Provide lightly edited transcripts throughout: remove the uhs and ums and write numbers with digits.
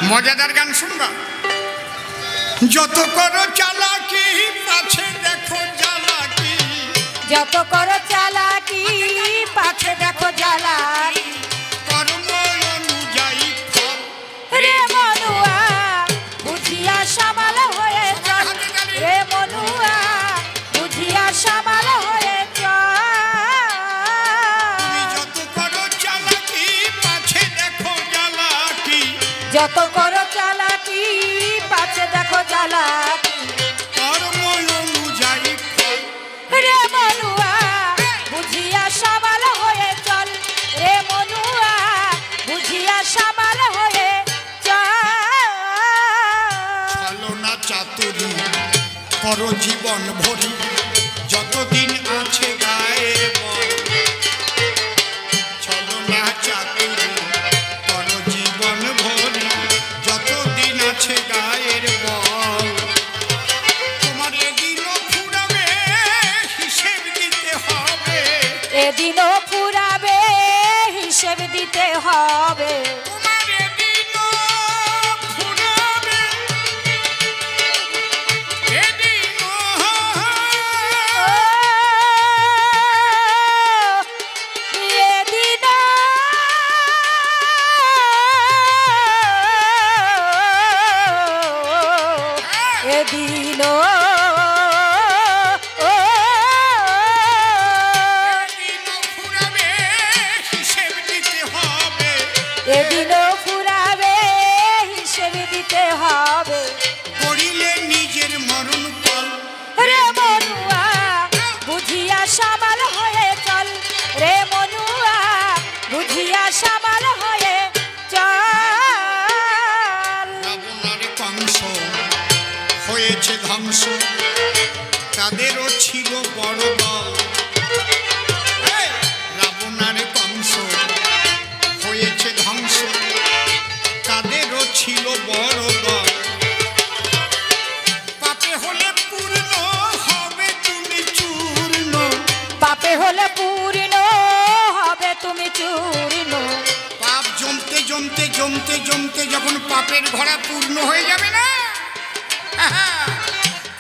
মজাদার গান শুনবা। যত করো চালাকি পাছে দেখো জ্বালাকি, যত করো চালাকি পাছে দেখো জ্বালাকি, কর্ম অনুযায়ী ফল। রে মনুয়া বুঝিয়া সামাল হয়ে চল, রে মনুয়া বুঝিয়া সামাল হয়ে চল। যত করো চালাকি পাছে দেখো জ্বালাকি, যত করো চালাকি পাছে দেখো জ্বালাকি, কর্ম অনুযায়ী ফল। রে মনুয়া বুঝিয়া সামাল হয়ে চল, রে মনুয়া বুঝিয়া সামাল হয়ে চল। ছলনা চাতুরি করো জীবন ভরি, যতদিন আছে গায়ে বল। ছলনা চাতুরি করো জীবন ভরি, যতদিন আছে গায়ের বল। তোমার এদিনও ফুরাবে হিসেব দিতে হবে, এদিনও ফুরাবে হিসেব দিতে হবে। তোমার এদিনও ফুরাবে, এদিনও এদিনও এদিনও এদিনও ফুরাবে হিসেব দিতে হবে, এদিনও ফুরাবে হিসেব দিতে হবে। করিলে নিজের মরণ ফল। রে মনুয়া বুঝিয়া সামাল হয়ে চল, রে মনুয়া বুঝিয়া সামাল হয়ে চল। রাবণার কংস হয়েছে ধ্বংস, তাদেরও ছিল বড় দল। এই, রাবণার কংস হয়েছে ধ্বংস, তাদেরও ছিল বড় দল। পাপে হলে পূর্ণ হবে তুমি চূর্ণ, পাপে হলে পূর্ণ হবে তুমি চূর্ণ, পাপ জমতে জমতে জমতে জমতে যখন পাপের ঘোড়া পূর্ণ হয়ে যাবে না,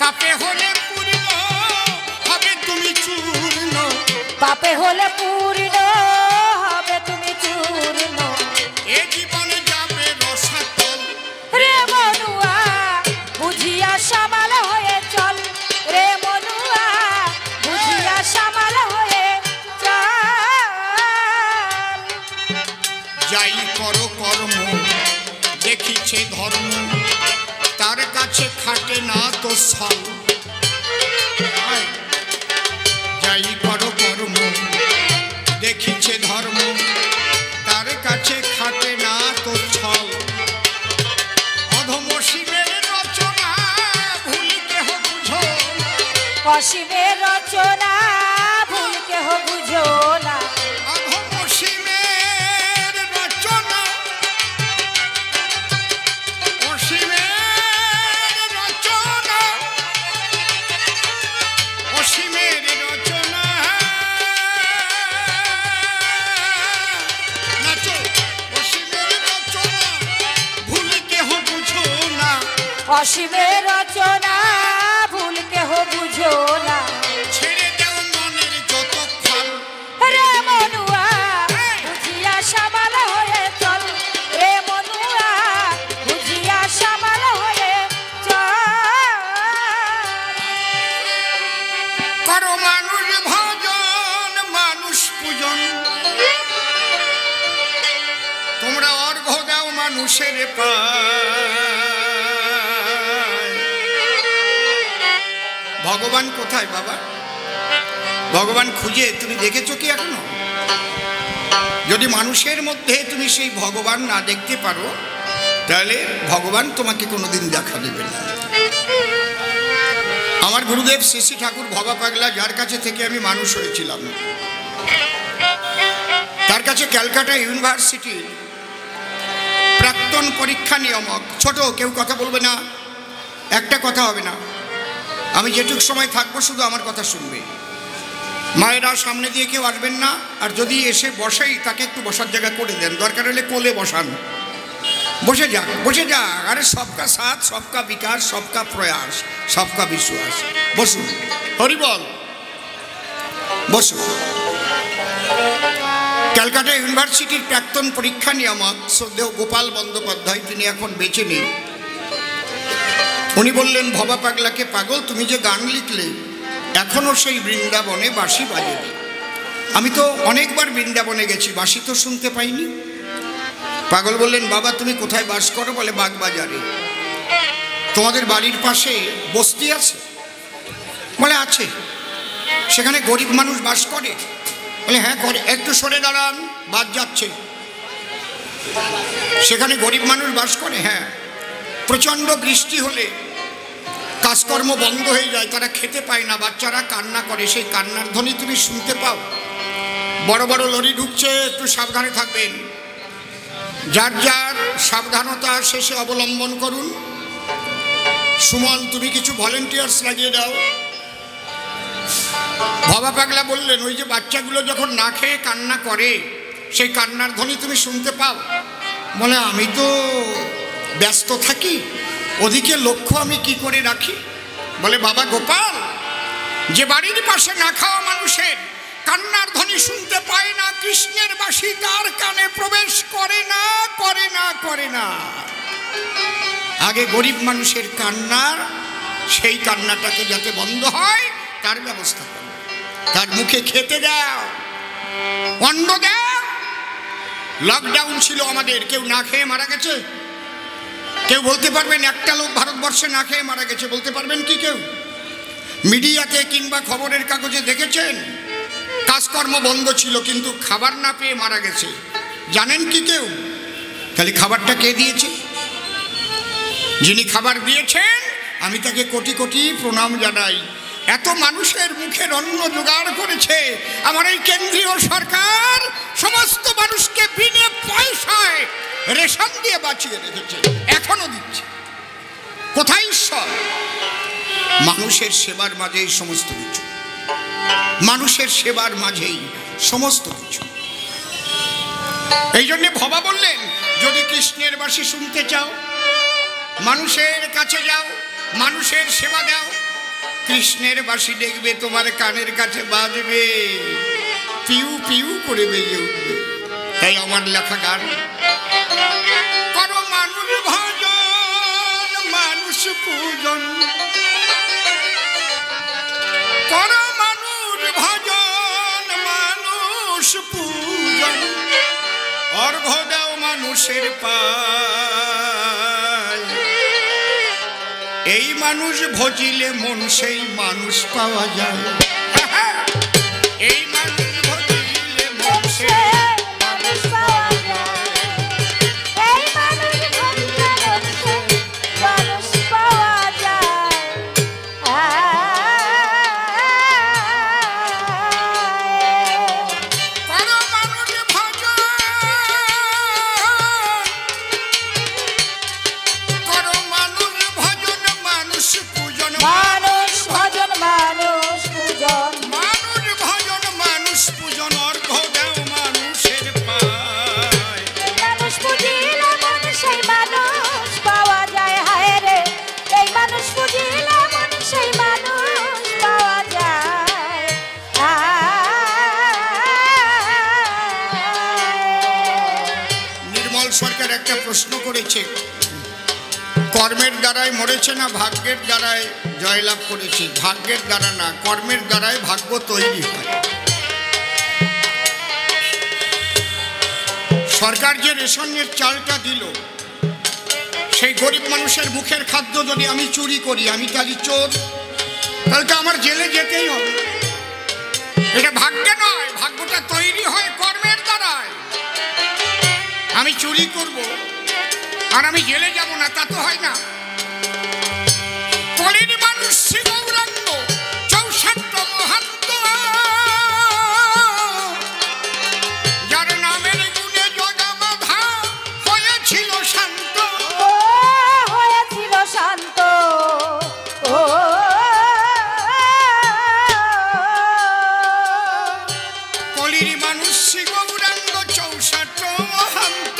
পাপে হলে পূর্ণ হবে তুমি চূর্ণ। পাপে হলে পূর্ণ হবে তুমি চূর্ণ। এ জীবনে যাবে রসাতল, রে মনুয়া বুঝিয়া সামাল হয়ে চল, রে মনুয়া বুঝিয়া সামাল হয়ে চল। যাই করো কর্ম দেখিছে ধর্ম, তার কাছে খাটে না তো ছল। যাই করো কর্ম দেখিছে ধর্ম, তার কাছে খাটে না তো ছল। অধম শিবের রচনা ভুল কেহ বুঝো না, অসীমের রচনা ভুল কেহ বুঝো না, অধম শিবের রচনা, অসীমের রচনা, অসীমের রচনা। নাচো, অসীমের রচনা ভুল কেহ বুঝো না, অসীমের রচনা ভুল কেহ বুঝো না। ছেড়ে দাও মনের যত ফল। রে মনুয়া বুঝিয়া সামাল হয়ে চল, রে মনুয়া বুঝিয়া সামাল হয়ে চল। করো মানুষ ভজন মানুষ পূজন, তোমরা অর্ঘ্য দাও মানুষের পায়। ভগবান কোথায় বাবা? ভগবান খুঁজে তুমি দেখেছো কি এখনো? যদি মানুষের মধ্যে তুমি সেই ভগবান না দেখতে পারো, তাহলে ভগবান তোমাকে কোনোদিন দেখা দেবে না। আমার গুরুদেব শ্রী শ্রী ঠাকুর ভবা পাগলা, যার কাছে থেকে আমি মানুষ হয়েছিলাম, তার কাছে ক্যালকাটা ইউনিভার্সিটির প্রাক্তন পরীক্ষা নিয়ামক। ছোট কেউ কথা বলবে না, একটা কথা হবে না, আমি যেটুক সময় থাকবো শুধু আমার কথা শুনবে। মায়েরা সামনে দিয়ে কেউ আসবেন না, আর যদি এসে বসেই তাকে একটু বসার জায়গা করে দেন, দরকার হলে কোলে বসান, বসে যাক, বসে যাক। আরে সবকা সাথ, সবকা বিকাশ, সবকা প্রয়াস, সবকা বিশ্বাস। বসুন, হরি বল, বসুন। ক্যালকাটা ইউনিভার্সিটির প্রাক্তন পরীক্ষা নিয়ামক শ্রদ্ধেয় গোপাল বন্দ্যোপাধ্যায়, তিনি এখন বেঁচে নেই। উনি বললেন, ভবা পাগলাকে পাগল, তুমি যে গান লিখলে এখনো সেই বৃন্দাবনে বাঁশি বাজেনি। আমি তো অনেকবার বৃন্দাবনে গেছি, বাঁশি তো শুনতে পাইনি। পাগল বললেন, বাবা তুমি কোথায় বাস করো? বলে, বাগবাজারে। তোমাদের বাড়ির পাশে বস্তি আছে? বলে, আছে। সেখানে গরিব মানুষ বাস করে? বলে, হ্যাঁ করে। একটু সরে দাঁড়ান, বাদ যাচ্ছে। সেখানে গরিব মানুষ বাস করে? হ্যাঁ। প্রচণ্ড বৃষ্টি হলে কাজকর্ম বন্ধ হয়ে যায়, তারা খেতে পায় না, বাচ্চারা কান্না করে, সেই কান্নার ধ্বনি তুমি শুনতে পাও? বড় বড় লরি ঢুকছে, একটু সাবধানে থাকবেন। যার যার সাবধানতা শেষে অবলম্বন করুন। সুমন, তুমি কিছু ভলেন্টিয়ার্স লাগিয়ে দাও। ভবা পাগলা বললেন, ওই যে বাচ্চাগুলো যখন না খেয়ে কান্না করে, সেই কান্নার ধ্বনি তুমি শুনতে পাও? বলে, আমি তো ব্যস্ত থাকি, ওদিকে লক্ষ্য আমি কি করে রাখি? বলে, বাবা গোপাল, যে বাড়ির পাশে না খাওয়া মানুষের কান্নার ধ্বনি শুনতে পায় না, কৃষ্ণের বাঁশি তার কানে প্রবেশ করে না, করে না, করে না। আগে গরিব মানুষের কান্নার, সেই কান্নাটাকে যাতে বন্ধ হয় তার ব্যবস্থা করো। তার মুখে খেতে দাও, অন্ন দাও। লকডাউন ছিল আমাদের, কেউ না খেয়ে মারা গেছে? কেউ বলতে পারবেন একটা লোক ভারতবর্ষে না খেয়ে মারা গেছে? বলতে পারবেন কি কেউ? মিডিয়াতে কিংবা খবরের কাগজে দেখেছেন? কাজকর্ম বন্ধ ছিল কিন্তু খাবার না পেয়ে মারা গেছে, জানেন কি কেউ? তাহলে খাবারটা কে দিয়েছে? যিনি খাবার দিয়েছেন আমি তাকে কোটি কোটি প্রণাম জানাই। এত মানুষের মুখের অন্ন জোগাড় করেছে আমার এই কেন্দ্রীয় সরকার, সমস্ত মানুষকে বিনা পয়সায় রেশন দিয়ে বাঁচিয়ে রেখেছে, এখনো দিচ্ছে। কোথায় ঈশ্বর? মানুষের সেবার মাঝেই সমস্ত কিছু, মানুষের সেবার মাঝেই সমস্ত কিছু। এই জন্য ভবা বললেন, যদি কৃষ্ণের বাঁশি শুনতে চাও, মানুষের কাছে যাও, মানুষের সেবা দাও, কৃষ্ণের বাঁশি দেখবে তোমার কানের কাছে বাজবে, পিউ পিউ করে বেজে উঠবে। তাই আমার লেখা গান, করো মানুষ ভজন, মানুষ পূজন, করো মানুষ ভজন, মানুষ পূজন, অর্ঘ্য দাও মানুষের পায়। এই মানুষ ভজিলে মন সেই মানুষ পাওয়া যায়। এই মানুষ ভজিলে মন সেই মানুষ পাওয়া যায়। এই মানুষ ভজিলে মন সেই মানুষ পাওয়া যায়। করো মানুষ ভজন, করো মানুষ ভজন, মানুষ পূজন, মানুষ ভজন, মানুষ পূজন, মানুষ ভজন, মানুষ পূজন, অর্ঘ্য দাও মানুষের পায়। মানুষ পুজিলে মন সেই মানুষ পাওয়া যায়। হায় রে, এই মানুষ পুজিলে মন সেই মানুষ পাওয়া যায়। নির্মল সরকার একটা প্রশ্ন করেছে, কর্মের দ্বারাই মরেছে না ভাগ্যের দ্বারাই জয়লাভ করেছে? ভাগ্যের দ্বারা না, কর্মের দ্বারাই ভাগ্য তৈরি হয়। সরকার যে রেশনের চালটা দিল, সেই গরিব মানুষের মুখের খাদ্য যদি আমি চুরি করি, আমি তাহলে চোর, তাহলে তো আমার জেলে যেতেই হবে। এটা ভাগ্যে নয়, ভাগ্যটা তৈরি হয় কর্মের দ্বারাই। আমি চুরি করব আর আমি জেলে যাব না, তা তো হয় না। কলির মানুষ শ্রী গৌরাঙ্গ 64 মহান্ত, যার নামের গুণে জগমাধা হয়েছিল শান্ত। হয়েছিল শান্ত, ও কলির মানুষ শ্রী গৌরাঙ্গ 64 মহান্ত,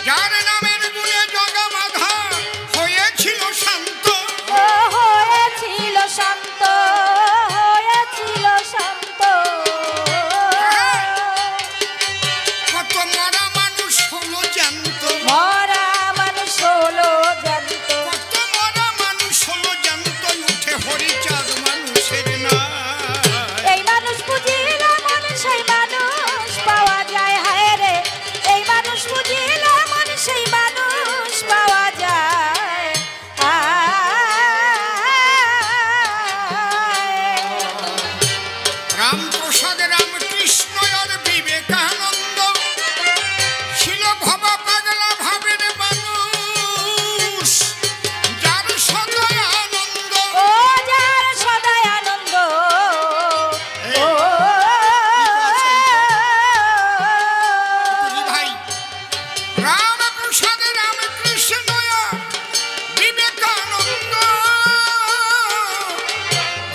যার নামের জ্যান্ত, মরা মানুষ হলো জ্যান্ত। কত মরা মানুষ হলো জ্যান্ত, উঠে হরিচাঁদ মানুষের না। এই মানুষ বুঝিলে মন সেই মানুষ পাওয়া যায়, হায় রে এই মানুষ বুঝিলে মন সেই মানুষ পাওয়া যায়। রামপ্রসাদ রামকৃষ্ণ আর বিবেকানন্দ ছিল ভবা পাগলা ভাবের মানুষ, যার সদয় আনন্দ। ও যার সদাই আনন্দ, ও ভাই রামপ্রসাদ রামকৃষ্ণ আর বিবেকানন্দ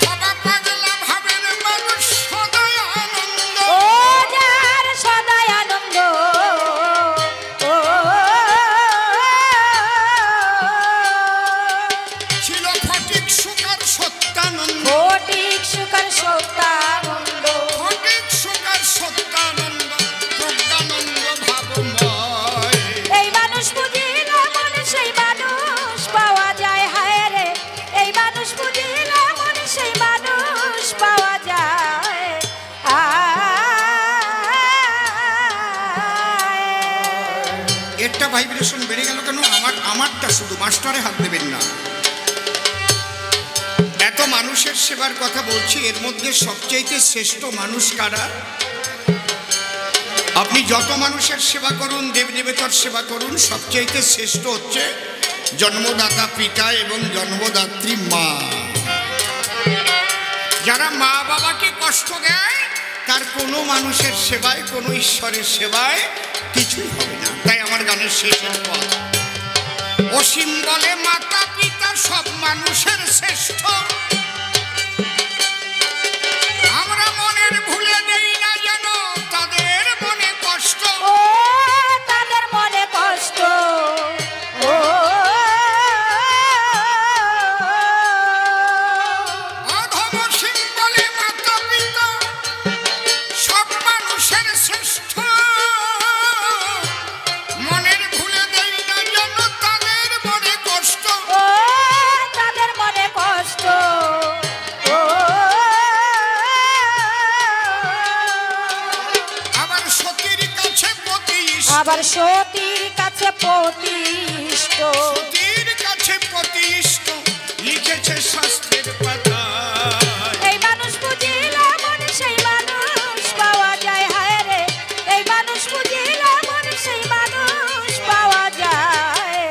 ভবা পাগলা ভাবের মানুষ, সদয় আনন্দ। ও যার সদাই আনন্দ, ও ছিল ফটিক সুকার সত্যানন্দ, ফটিক সুকার সত্যানন্দ। ফটিক সুকার সত্যানন্দ, প্রজ্ঞানন্দ ভাবময়। এই মানুষ বুঝিলে মন সেই মানুষ পাওয়া যায়, হায় রে এই মানুষ বুঝিলে মন সেই মানুষ পাওয়া যায়। একটা ভাইব্রেশন বেড়ে গেল কেন? আমারটা শুধু, মাস্টারে হাত দেবেন না। এত মানুষের সেবার কথা বলছি, এর মধ্যে সবচাইতে শ্রেষ্ঠ মানুষ কারা? আপনি যত মানুষের সেবা করুন, দেবদেবতার সেবা করুন, সবচাইতে শ্রেষ্ঠ হচ্ছে জন্মদাতা পিতা এবং জন্মদাত্রী মা। যারা মা বাবাকে কষ্ট দেয় তার কোনো মানুষের সেবায়, কোনো ঈশ্বরের সেবায় কিছুই হবে না। তাই আমার গানের শেষের পথ, অসীম বলে মাতা পিতা সব মানুষের শ্রেষ্ঠ, আমরা মনের ভুলে দেই না যেন তাদের মনে কষ্ট। ও তাদের মনে কষ্ট, ও অধম অসীম বলে মাতা পিতা সব মানুষের শ্রেষ্ঠ, মনের ভুলে দেই না যেন তাদের মনে কষ্ট। ও তাদের মনে কষ্ট, ও আবার সতীর কাছে প্রতিষ্ঠ, আবার সতীর কাছে প্রতিষ্ঠ। সতীর কাছে প্রতিষ্ঠ লিখেছে শাস্ত্রের পাতায়। এই মানুষ বুঝিলে মন সেই মানুষ পাওয়া যায়, হায় রে এই মানুষ বুঝিলে মন সেই মানুষ পাওয়া যায়।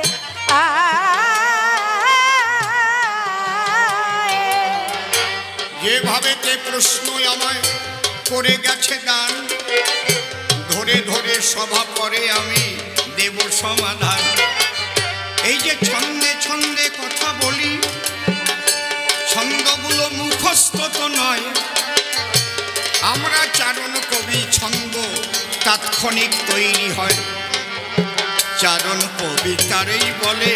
যেভাবে তে প্রশ্ন আমায় করে গেছে দান, ধরে ধরে সভা পরে আমি দেব সমাধান। এই যে ছন্দে ছন্দে কথা বলি, ছন্দগুলো মুখস্থ তো নয়, আমরা চারণ কবি, ছন্দ তাৎক্ষণিক তৈরি হয়। চারণ কবিতারই বলে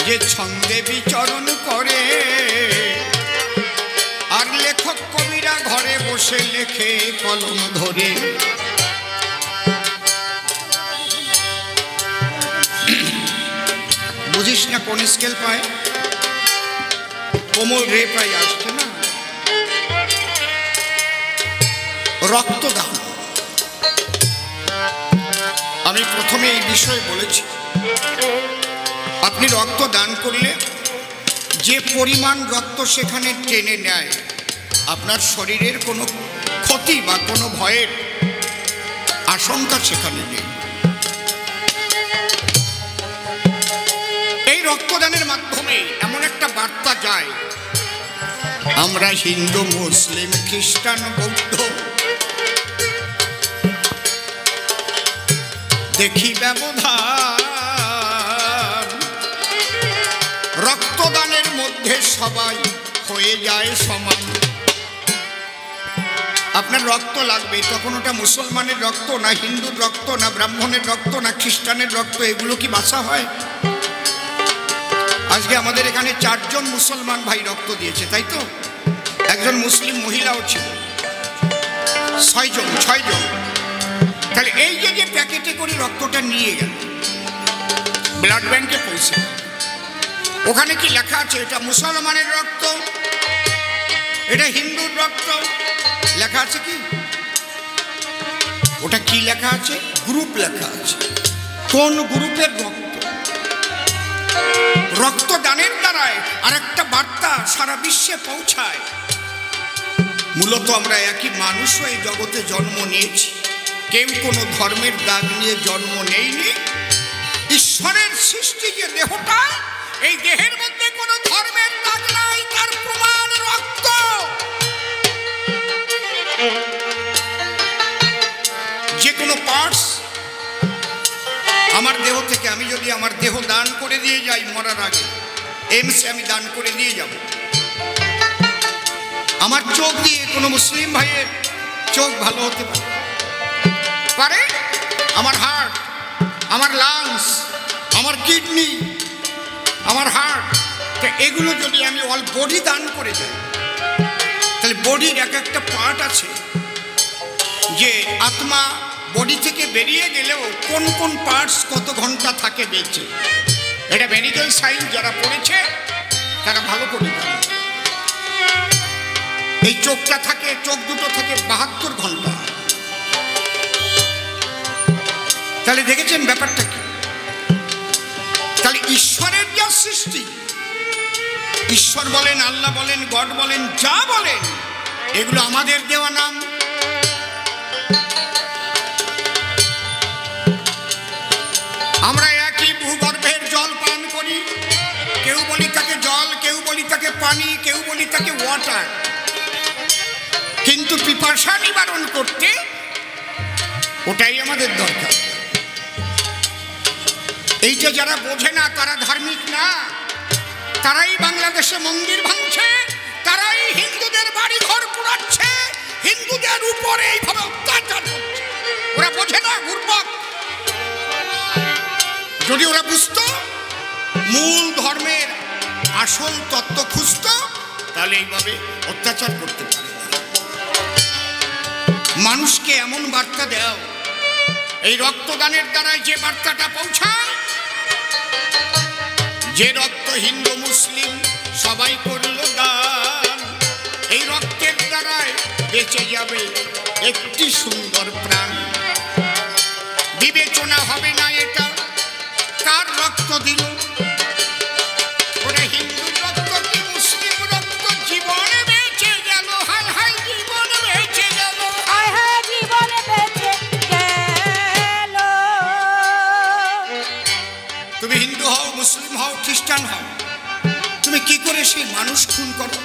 যে ছন্দে বিচরণ করে, আর লেখক কবিরা ঘরে বসে লেখে কলম ধরে। বুঝিস না কোন স্কেল পায়? কোমল রে প্রায় আসছে না। রক্তদান, আমি প্রথমে এই বিষয়ে বলেছি, আপনি রক্ত দান করলে যে পরিমাণ রক্ত সেখানে টেনে নেয়, আপনার শরীরের কোনো ক্ষতি বা কোনো ভয়ের আশঙ্কা সেখানে নেই। এই রক্তদানের মাধ্যমে এমন একটা বার্তা যায়, আমরা হিন্দু, মুসলিম, খ্রিস্টান, বৌদ্ধ দেখি ব্যবধান, রক্তদানের মধ্যে সবাই হয়ে যায় সমান। আপনার রক্ত লাগবে, তখন ওটা মুসলমানের রক্ত না হিন্দুর রক্ত না ব্রাহ্মণের রক্ত না খ্রিস্টানের রক্ত, এগুলো কি বাছা হয়? আজকে আমাদের এখানে 4 জন মুসলমান ভাই রক্ত দিয়েছে, তাই তো? একজন মুসলিম মহিলাও ছিল, 6 জন। তাহলে এই যে প্যাকেটে করে রক্তটা নিয়ে গেল ব্লাড ব্যাংকে পৌঁছে, ওখানে কি লেখা আছে এটা মুসলমানের রক্ত, এটা হিন্দুর রক্ত? লেখা আছে কি? ওটা কি লেখা আছে? গ্রুপ লেখা আছে। কোন গ্রুপের রক্ত? রক্তদানের দ্বারায় আর একটা বার্তা সারা বিশ্বে পৌঁছায়। মূলত আমরা একই মানুষ হয়ে জগতে জন্ম নিয়েছি, কেউ কোনো ধর্মের দাগ নিয়ে জন্ম নেইনি। ঈশ্বরের সৃষ্টি যে দেহটা, এই দেহের মধ্যে কোনো ধর্মের দাগ নাই, তার প্রমাণ রক্ত। যে কোনো পার্টস আমার দেহ থেকে, আমি যদি আমার দেহ দান করে দিয়ে যাই মরার আগে, এমসে আমি দান করে দিয়ে যাব। আমার চোখ দিয়ে কোনো মুসলিম ভাইয়ের চোখ ভালো হতে পারে, আমার হার্ট, আমার লাংস, আমার কিডনি, আমার হার্ট, এগুলো যদি আমি অল বডি দান করে যাই, তাহলে বডির এক একটা পার্ট আছে যে আত্মা বডি থেকে বেরিয়ে গেলেও কোন কোন পার্টস কত ঘন্টা থাকে বেঁচে। এটা মেডিকেল সায়েন্স যারা পড়েছে তারা ভালো করে জানে। এই চোখটা থাকে, চোখ দুটো থাকে 72 ঘন্টা। তাহলে দেখেছেন ব্যাপারটা কি? তাহলে ঈশ্বরের যা সৃষ্টি, ঈশ্বর বলেন, আল্লাহ বলেন, গড বলেন, যা বলেন, এগুলো আমাদের দেওয়া নাম। আমরা একই ভূগর্ভের জল পান করি, কেউ বলি তাকে জল, কেউ বলি তাকে পানি, কেউ বলি তাকে ওয়াটার। কিন্তু পিপাসা নিবারণ করতে ওটাই আমাদের দরকার। এইটা যারা বোঝে না তারা ধার্মিক না, তারাই বাংলাদেশে মন্দির ভাঙছে, তারাই হিন্দুদের বাড়ি ঘর পুড়াচ্ছে, হিন্দুদের উপরে এইভাবে অত্যাচার করছে। ওরা বোঝে না, বুর্বক। যদি ওরা বুঝতো, মূল ধর্মের আসল তত্ত্ব খুঁজত, তাহলে এইভাবে অত্যাচার করতে পারে। মানুষকে এমন বার্তা দাও, এই রক্তদানের দ্বারা যে বার্তাটা পৌঁছায়, যে রক্ত হিন্দু মুসলিম সবাই করলো দান, এই রক্তের দ্বারায় বেঁচে যাবে একটি সুন্দর প্রাণ। বিবেচনা হবে না এটা কার রক্ত দিল, ওটা হিন্দুর রক্ত কি মুসলিম রক্ত, জীবনে বেঁচে গেল, হায় হায় জীবন বেঁচে গেল, হায় হায় জীবন বেঁচে গেল। তুমি হিন্দু হও, মুসলিম হও, খ্রিস্টান হও, তুমি কি করে সেই মানুষ খুন করো?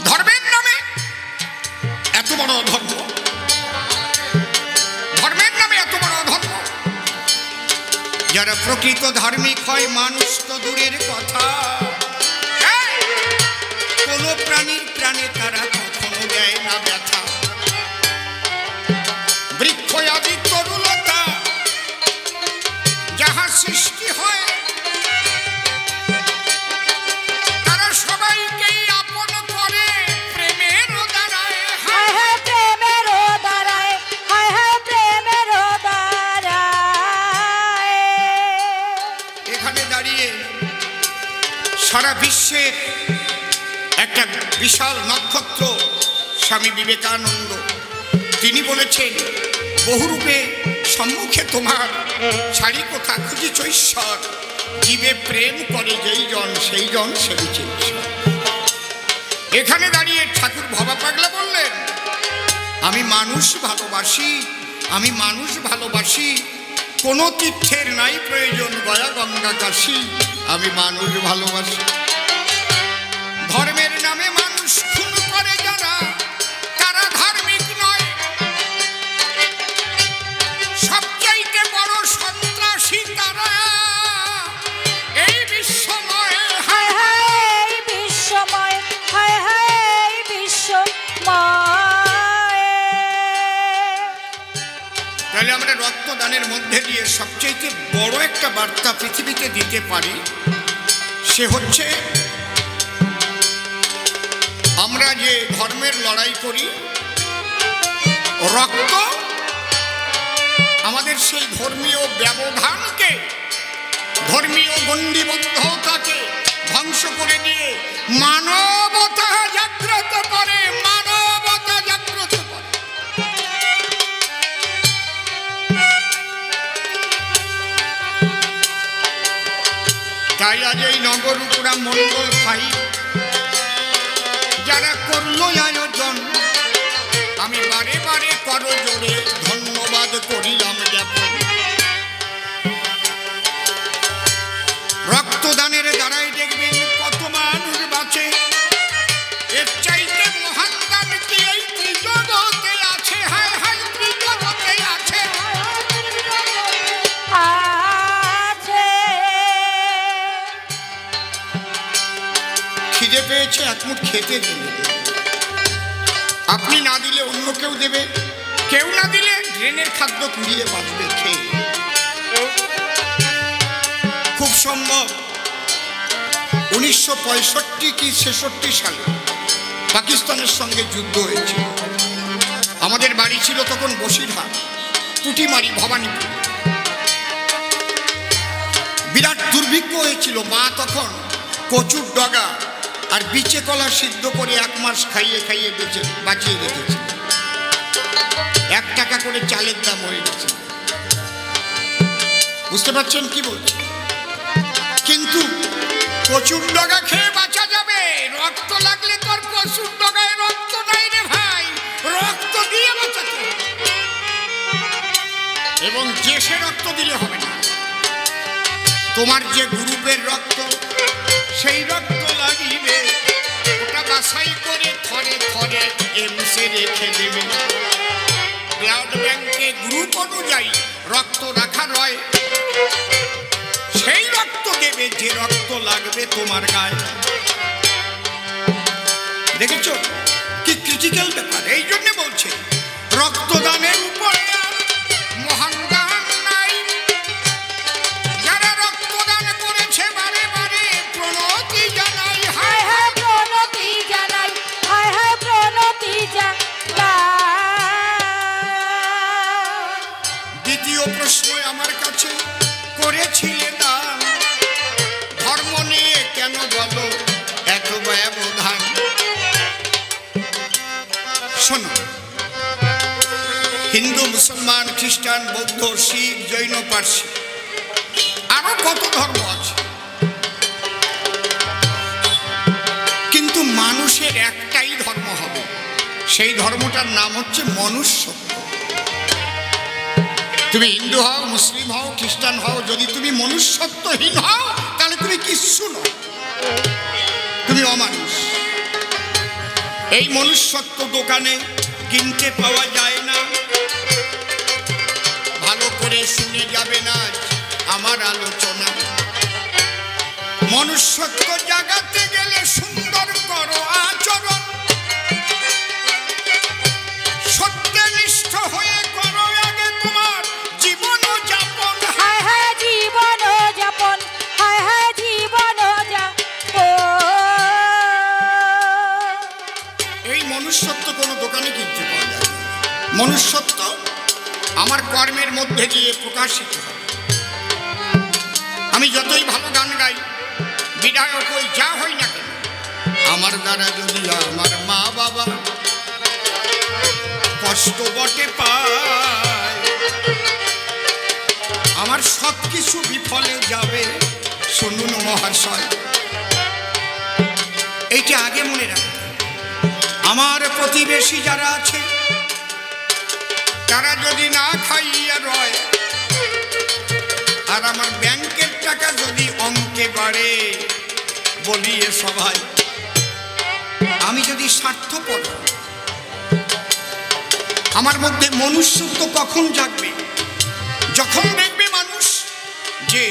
ধর্মের নামে এত বড় অধর্ম, ধর্মের নামে এত বড় অধর্ম। যারা প্রকৃত ধার্মিক হয়, মানুষ তো দূরের কথা, কোনো প্রাণীর প্রাণে তারা কখনো দেয় না ব্যথা। বৃক্ষ আদি তরুলতা যাহা সৃষ্টি হয়, তারা সবাইকেই আপন করে প্রেমের দ্বারায়। হায় হায় প্রেমের দ্বারায়, হায় হায় প্রেমের দ্বারায়। এখানে দাঁড়িয়ে সারা বিশ্বের একটা বিশাল নক্ষত্র স্বামী বিবেকানন্দ, তিনি বলেছেন, বহুরূপে সম্মুখে তোমার, ছাড়ি কোথা খুঁজিছ ঈশ্বর, জীবে প্রেম করে যেই জন সেই জন সেবিছে ঈশ্বর। এখানে দাঁড়িয়ে ঠাকুর ভবা পাগলা বললেন, আমি মানুষ ভালোবাসি, আমি মানুষ ভালোবাসি, কোনো তীর্থের নাই প্রয়োজন, গয়া গঙ্গা কাশী, আমি মানুষ ভালোবাসি। ধর্মের নামে মানুষ খুন করে যারা, তারা ধার্মিক নয়। সবচাইতে বড় সন্ত্রাসী তারা এই বিশ্বময়। হায় হায় বিশ্বময়, হায় হায় বিশ্বময়। তাহলে আমরা রক্তদানের মধ্যে দিয়ে সবচাইতে বড় একটা বার্তা পৃথিবীতে দিতে পারি, সে হচ্ছে আমরা যে ধর্মের লড়াই করি, রক্ত আমাদের সেই ধর্মীয় ব্যবধানকে, ধর্মীয় গণ্ডিবদ্ধতাকে ধ্বংস করে দিয়ে মানবতা জাগ্রত করে, মানবতা জাগ্রত করে। তাই আজ এই নগরপুরা মন্ডল ভাই যারা করলো আয়োজন, আমি বারে বারে করো জোরে ধন্যবাদ করিলাম জ্ঞাপন। রক্তদানের দ্বারাই দেখবেন কত মানুষ বাঁচে, এর চাইতে মহান দান কি এই ত্রিজগতে আছে? হায় হায় ত্রিজগতে আছে। খিদে পেয়েছে, এক মুঠ খেতে দিলে, আপনি না দিলে অন্য কেউ দেবে, কেউ না দিলে ড্রেনের খাদ্য কুড়িয়ে বাঁচবে খেয়ে। খুব সম্ভব 1965 কি 66 সালে পাকিস্তানের সঙ্গে যুদ্ধ হয়েছিল। আমাদের বাড়ি ছিল তখন বসিরহাট, পুটিমারি, ভবানীপুর। বিরাট দুর্ভিক্ষ হয়েছিল। মা তখন কচুর ডগা আর বিচে কলা সিদ্ধ করে 1 মাস খাইয়ে খাইয়ে বাঁচিয়ে রেখেছিল। 1 টাকা করে চালের দাম হয়ে গেছে। বুঝতে পারছেন কি বলছি? কিন্তু কচুর ডগা খেয়ে বাঁচা যাবে, রক্ত লাগলে তোর কচুর ডগায় রক্ত নাই রে ভাই, রক্ত দিয়ে বাঁচাতে এবং যে সে রক্ত দিলে হবে না। তোমার যে গ্রুপের রক্ত, সেই রক্ত লাগিবে, ওটা বাছাই করে থরে থরে এমসে রেখে দেবে। ব্লাড ব্যাংকে গ্রুপ অনুযায়ী রক্ত রাখা রয়, সেই রক্ত দেবে যে রক্ত লাগবে তোমার গায়ে। দেখেছ কি ক্রিটিক্যাল ব্যাপার? এই জন্য বলছে রক্তদানের উপরে মহান দান নাই। যারা রক্তদান করেছে বারে বারে প্রণতি জানাই, হায় হায় প্রণতি জানাই, হায় হায় প্রণতি জানাই। দ্বিতীয় প্রশ্ন আমার কাছে, করেছিলে দান, ধর্ম নিয়ে কেন বলো এত ব্যবধান? শোনো, হিন্দু, মুসলমান, খ্রিস্টান, বৌদ্ধ, শিখ, জৈন, পার্সি, আরো কত ধর্ম আছে, কিন্তু মানুষের একটাই ধর্ম হবে। সেই ধর্মটার নাম হচ্ছে মনুষ্যত্ব। তুমি হিন্দু হও, মুসলিম হও, খ্রিস্টান হও, যদি তুমি মনুষ্যত্বহীন হও তাহলে তুমি কিচ্ছু নও, তুমি অমানুষ। এই মনুষ্যত্ব দোকানে কিনতে পাওয়া যায় না। ভালো করে শুনে যাবে না আমার আলোচনা। মনুষ্যত্ব জাগাতে গেলে সুন্দর করো আচরণ, সত্যনিষ্ঠ হয়ে করো আগে তোমার জীবন যাপন। হায় হায় জীবন যাপন, হায় হায় জীবন যাপন। এই মনুষ্যত্ব কোনো দোকানে কিনতে পাওয়া যায় না। মনুষ্যত্ব আমার কর্মের মধ্যে দিয়ে প্রকাশিত হয়। আমি যতই ভালো গান গাই, বিধায়ক হই, যা হই না কেন, আমার দ্বারা যদি আমার মা বাবা কষ্ট বটে পায়, আমার সব কিছু বিফলে যাবে। শুনুন মহাশয়, এইটা আগে মনে রাখবেন। আমার প্রতিবেশী যারা আছে তারা যদি না খাইয়া রয়, আর আমার ব্যাংকের টাকা যদি অঙ্কে বাড়ে, বলিয়ে সবাই আমি যদি স্বার্থপর, আমার মধ্যে মনুষ্যত্ব কখন জাগবে? যখন দেখবে মানুষ যে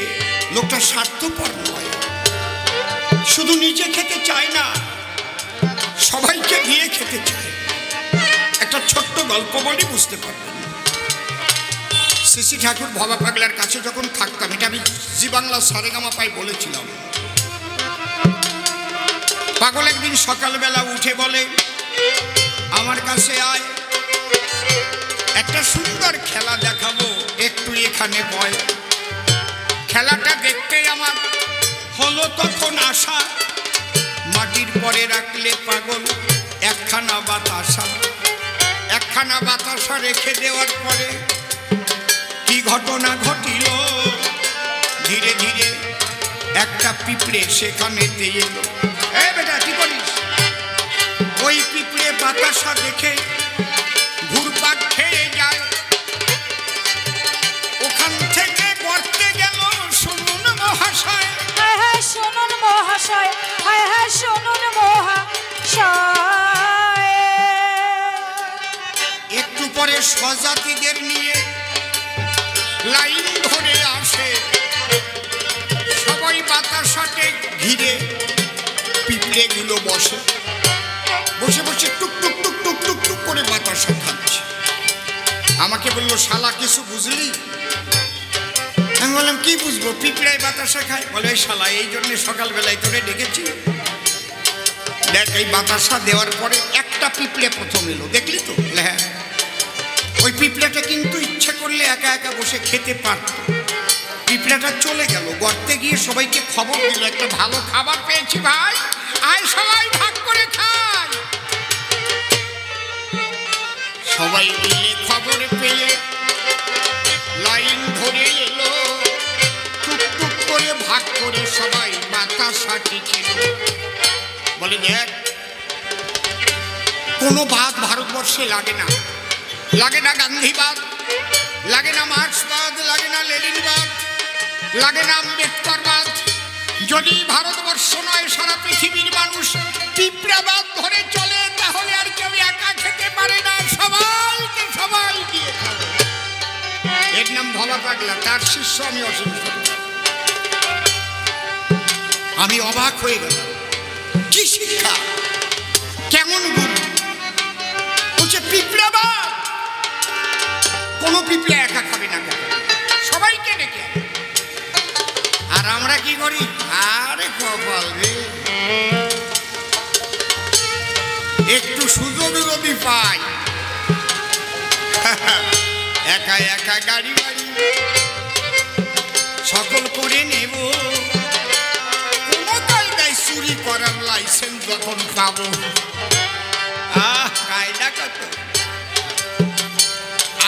লোকটা স্বার্থপর নয়, শুধু নিজে খেতে চায় না, সবাইকে দিয়ে খেতে চায়। একটা ছোট্ট গল্প বলি, বুঝতে পারবেন। শ্রী ঠাকুর ভবা পাগলার কাছে যখন থাকতাম, এটা আমি জি বাংলা সারেগামা পাই বলেছিলাম। পাগল একদিন সকালবেলা উঠে বলে, আমার কাছে আয়, একটা সুন্দর খেলা দেখাবো, একটু এখানে বয়। খেলাটা দেখতে আমার হলো তখন আশা, মাটির পরে রাখলে পাগল একখানা বাতাসা। একখানা বাতাসা রেখে দেওয়ার পরে কি ঘটনা ঘটিল, ধীরে ধীরে একটা পিঁপড়ে সেখানেতে এলো। এই বেটা কি করিস? ওই পিঁপড়ে বাতাসা দেখে ঘুরপাক খেয়ে যায়, ওখান থেকে গর্তে গেল। শুনুন মহাশয়, হায় হায় শুনুন মহাশয়, হায় হায় শুনুন মহাশয়। একটু পরে স্বজাতিদের নিয়ে লাইন ধরে আসে, সবাই বাতাসাতে ঘিরে পিঁপড়েগুলো বসে বসে বসে টুক টুক টুক টুক টুক টুক করে বাতাসা খাচ্ছে। আমাকে বললো, শালা কিছু বুঝলি? আমি বললাম, কি বুঝবো, পিঁপড়ায় বাতাসা খায়? বলে, এই শালা এই জন্যে সকালবেলায় তোরে ডেকেছি। দেখ, এই বাতাসা দেওয়ার পরে একটা পিঁপড়ে প্রথম এলো, দেখলি তো? হ্যাঁ। ওই পিঁপড়াটা কিন্তু ইচ্ছে করলে একা একা বসে খেতে পারত। পিঁপড়াটা চলে গেল, গর্তে গিয়ে সবাইকে খবর দিল, একটা ভালো খাবার পেয়েছি ভাই, আয় সবাই ভাগ করে খাই। সবাই মিলে খবর পেয়ে লাইন ধরে এলো, টুকটুক করে ভাগ করে সবাই বাতাসাটি খেল। বলে, দেখ, কোনো বাদ ভারতবর্ষে লাগে না, লাগে না গান্ধীবাদ, লাগে না মার্ক্সবাদ, লাগে না লেনিনবাদ, লাগে না আম্বেদকরবাদ। যদি ভারতবর্ষ নয় সারা পৃথিবীর মানুষ পিঁপড়াবাদ ধরে চলে, তাহলে আর কেউ একা খেতে পারে না, সবাইকে সবাই দিয়ে খাবে। এর নাম ভবা পাগলা, তার শিষ্য আমি অসুস্থ। আমি অবাক হয়ে গেলাম, কি শিক্ষা, কেমন গুরু! বলছে পিঁপড়াবাদ, কোনো পিঁপড়া একা খাবে না, সবাইকে ডেকে। আর আমরা কি করি? আরে কপাল রে, একটু সুযোগ যদি পাই একা একা গাড়ি বাড়ি সকল করে নেব। কোনো কায়দায় চুরি করার লাইসেন্স যখন পাবো, কায়দা কত!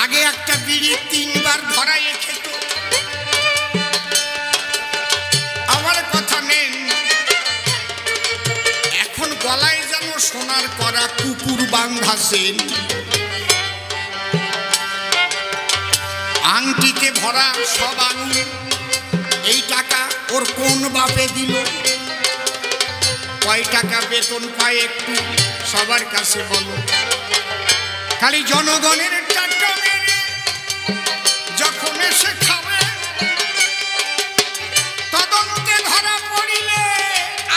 আগে একটা বিড়ি 3 বার ধরাইয়ে খেত, আমার কথা নেন। এখন গলায় যেন সোনার করা কুকুর বাঁধাছেন, আংটিতে ভরা সব আঙুল। এই টাকা ওর কোন বাপে দিল? কয় টাকা বেতন পায় একটু সবার কাছে বলো। খালি জনগণের টাকা মেরে যখন এসে খাবে, তদন্তে ধরা পড়িলে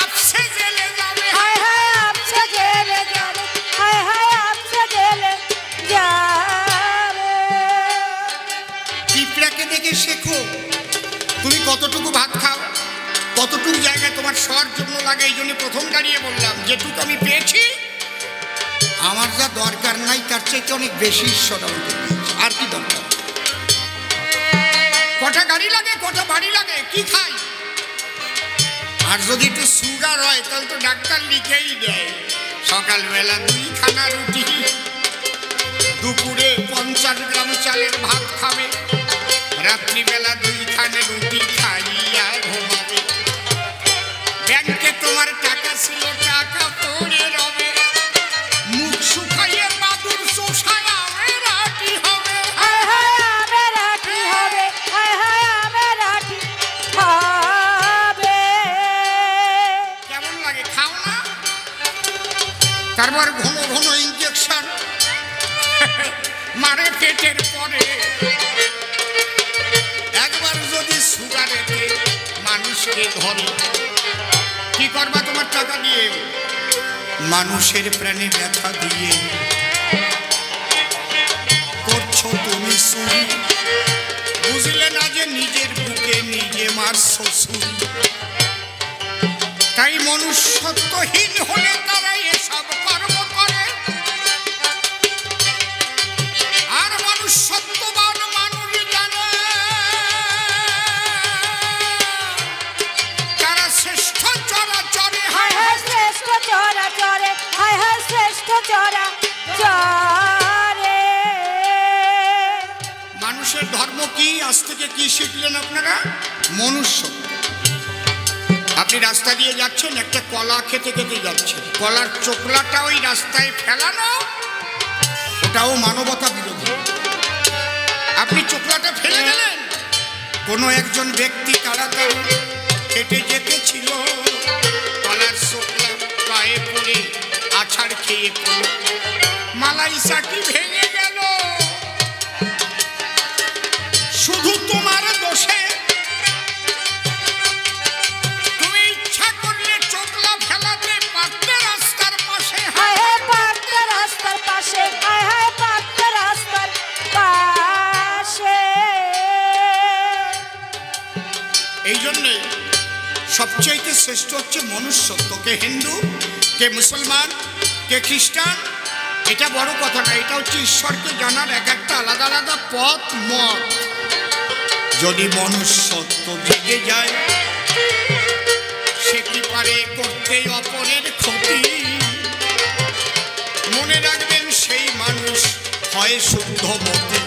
আপসে জেলে যাবে। হায় হায় আপসে জেলে যাবে, হায় হায় আপসে জেলে যাবে। পিঁপড়াকে দেখে শেখো, তুমি কতটুকু ভাত খাও, কতটুকু জায়গায় তোমার শোয়ার জন্য লাগে। এই জন্য প্রথম দাঁড়িয়ে বললাম, যেটুকু আমি পেয়েছি, আমার যা দরকার নাই তার চাইতে অনেক বেশি ঈশ্বর আমাকে দিয়েছে। আর কি দরকার? কটা গাড়ি লাগে, কটা বাড়ি লাগে, কি খাই? আর যদি একটু সুগার হয় তাহলে তো ডাক্তার লিখেই দেয়, সকালবেলা 2 খানা রুটি, দুপুরে 50 গ্রাম চালের ভাত খাবে, রাত্রিবেলা 2 খানা রুটি খাইয়া ঘুমাবে। ব্যাংকে তোমার টাকা ছিল, টাকা পড়ে রবে, মুখ শুকাইয়ে বাদুর চোষায় আমের আটি হবে। হায় হায় আমের আটি হবে, হায় হায় আমের আটি হবে। কেমন লাগে, খাও না? তারপর ঘন ঘন ইঞ্জেকশন মারে পেটের পরে। একবার যদি সুগারেতে মানুষকে ধরে, কি করবা তোমার টাকা দিয়ে? মানুষের প্রাণে ব্যথা দিয়ে করছো তুমি চুরি, বুঝলে না যে নিজের বুকে নিজে মারছো ছুরি। তাই মনুষ্যত্বহীন হলে তারা এসব কর্ম করে, আর মানুষ চরা চরে। মানুষের ধর্ম কি? আজ থেকে কি শিখলেন আপনারা? মনুষ্য। আপনি রাস্তা দিয়ে যাচ্ছেন, একটা কলা খেতে খেতে যাচ্ছেন, কলার চোকলাটা ওই রাস্তায় ফেলানো, ওটাও মানবতা বিরোধী। আপনি চোকলাটা ফেলে গেলেন, কোনো একজন ব্যক্তি তাড়াতাড়ি হেঁটে যেতেছিল, কলার চোকলা পায়ে পড়ে আছাড় খেয়ে পড়ল, মালাই সাকি ভেঙে গেল। শুধু তোমার দোষে। তুমি ইচ্ছা করলে চোকলা ফেলাতে পারতে রাস্তার পাশে। হায় হায় পারতে রাস্তার পাশে, হায় হায় পারতে রাস্তার পাশে। এই জন্যে সবচেয়ে শ্রেষ্ঠ হচ্ছে মনুষ্যত্ব। কে হিন্দু, কে মুসলমান, কে খ্রিস্টান, এটা বড় কথা না। এটা হচ্ছে ঈশ্বরকে জানার এক একটা আলাদা আলাদা পথ মত। যদি মনুষ্যত্ব জেগে যায়, সে কি পারে করতে অপরের ক্ষতি। মনে রাখবেন, সেই মানুষ হয় শুদ্ধমতি।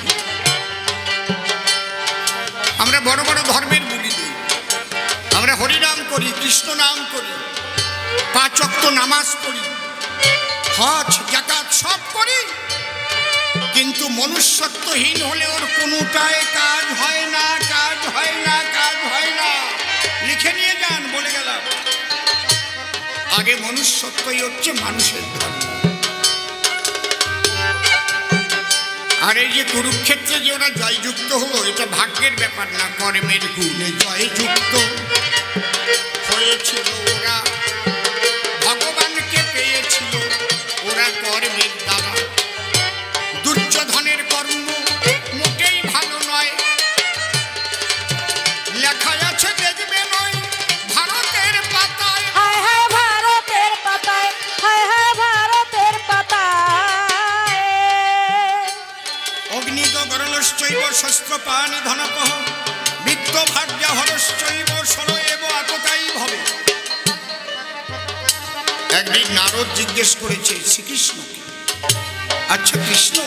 আমরা বড় বড় ধর্মের বুলি দিই, আমরা হরিনাম করি, কৃষ্ণ নাম করি, 5 ওয়াক্ত নামাজ পড়ি, হজ যাকাত সব করি, কিন্তু মনুষ্যত্বহীন হলে ওর কোনোটাই কাজ হয় না, কাজ হয় না, কাজ হয় না। লিখে নিয়ে যান, বলে গেলাম। আগে মনুষ্যত্বই হচ্ছে মানুষের ধর্ম। আর এই যে কুরুক্ষেত্রে যে ওরা জয়যুক্ত হলো, এটা ভাগ্যের ব্যাপার না, কর্মের গুণে জয়যুক্ত হয়েছিল ওরা। ভগবানকে পেয়েছিল ওরা কর্মের দ্বারা। দুর্যোধনের কর্ম মোটেই ভালো নয়, লেখা আছে দেখবে নয় ভারতের পাতায়। হায় হায় ভারতের পাতায়, হায় হায় ভারতের পাতায়। অগ্নিদগরণশ্চৈব শস্ত্রপাণি ধনপঃ বিত্তভার্যা হরশ্চৈব সরয়েব আততাই ভবে। একদিন নারদ জিজ্ঞেস করেছে শ্রীকৃষ্ণকে, আচ্ছা কৃষ্ণ,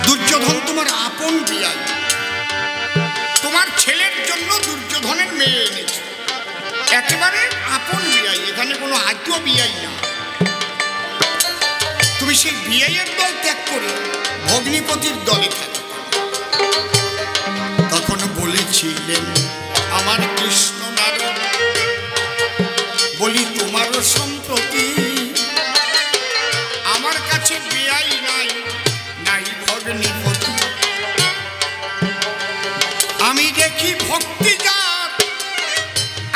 দুর্যোধন তোমার আপন বিয়াই, তোমার ছেলের জন্য দুর্যোধনের মেয়ে এনেছে, একেবারে আপন বিয়াই, এখানে কোনো আত্মীয় বিয়াই না। তুমি সেই বিয়াইয়ের দল ত্যাগ করে ভগ্নিপতির দলে থাকো। তখন বলেছিলেন আমার কৃষ্ণ নারদ, বলি তোমারও সম্প্রতি আমার কাছে বিয়াই নাই, নাই ভগ্নিপতি। আমি দেখি ভক্তি যার,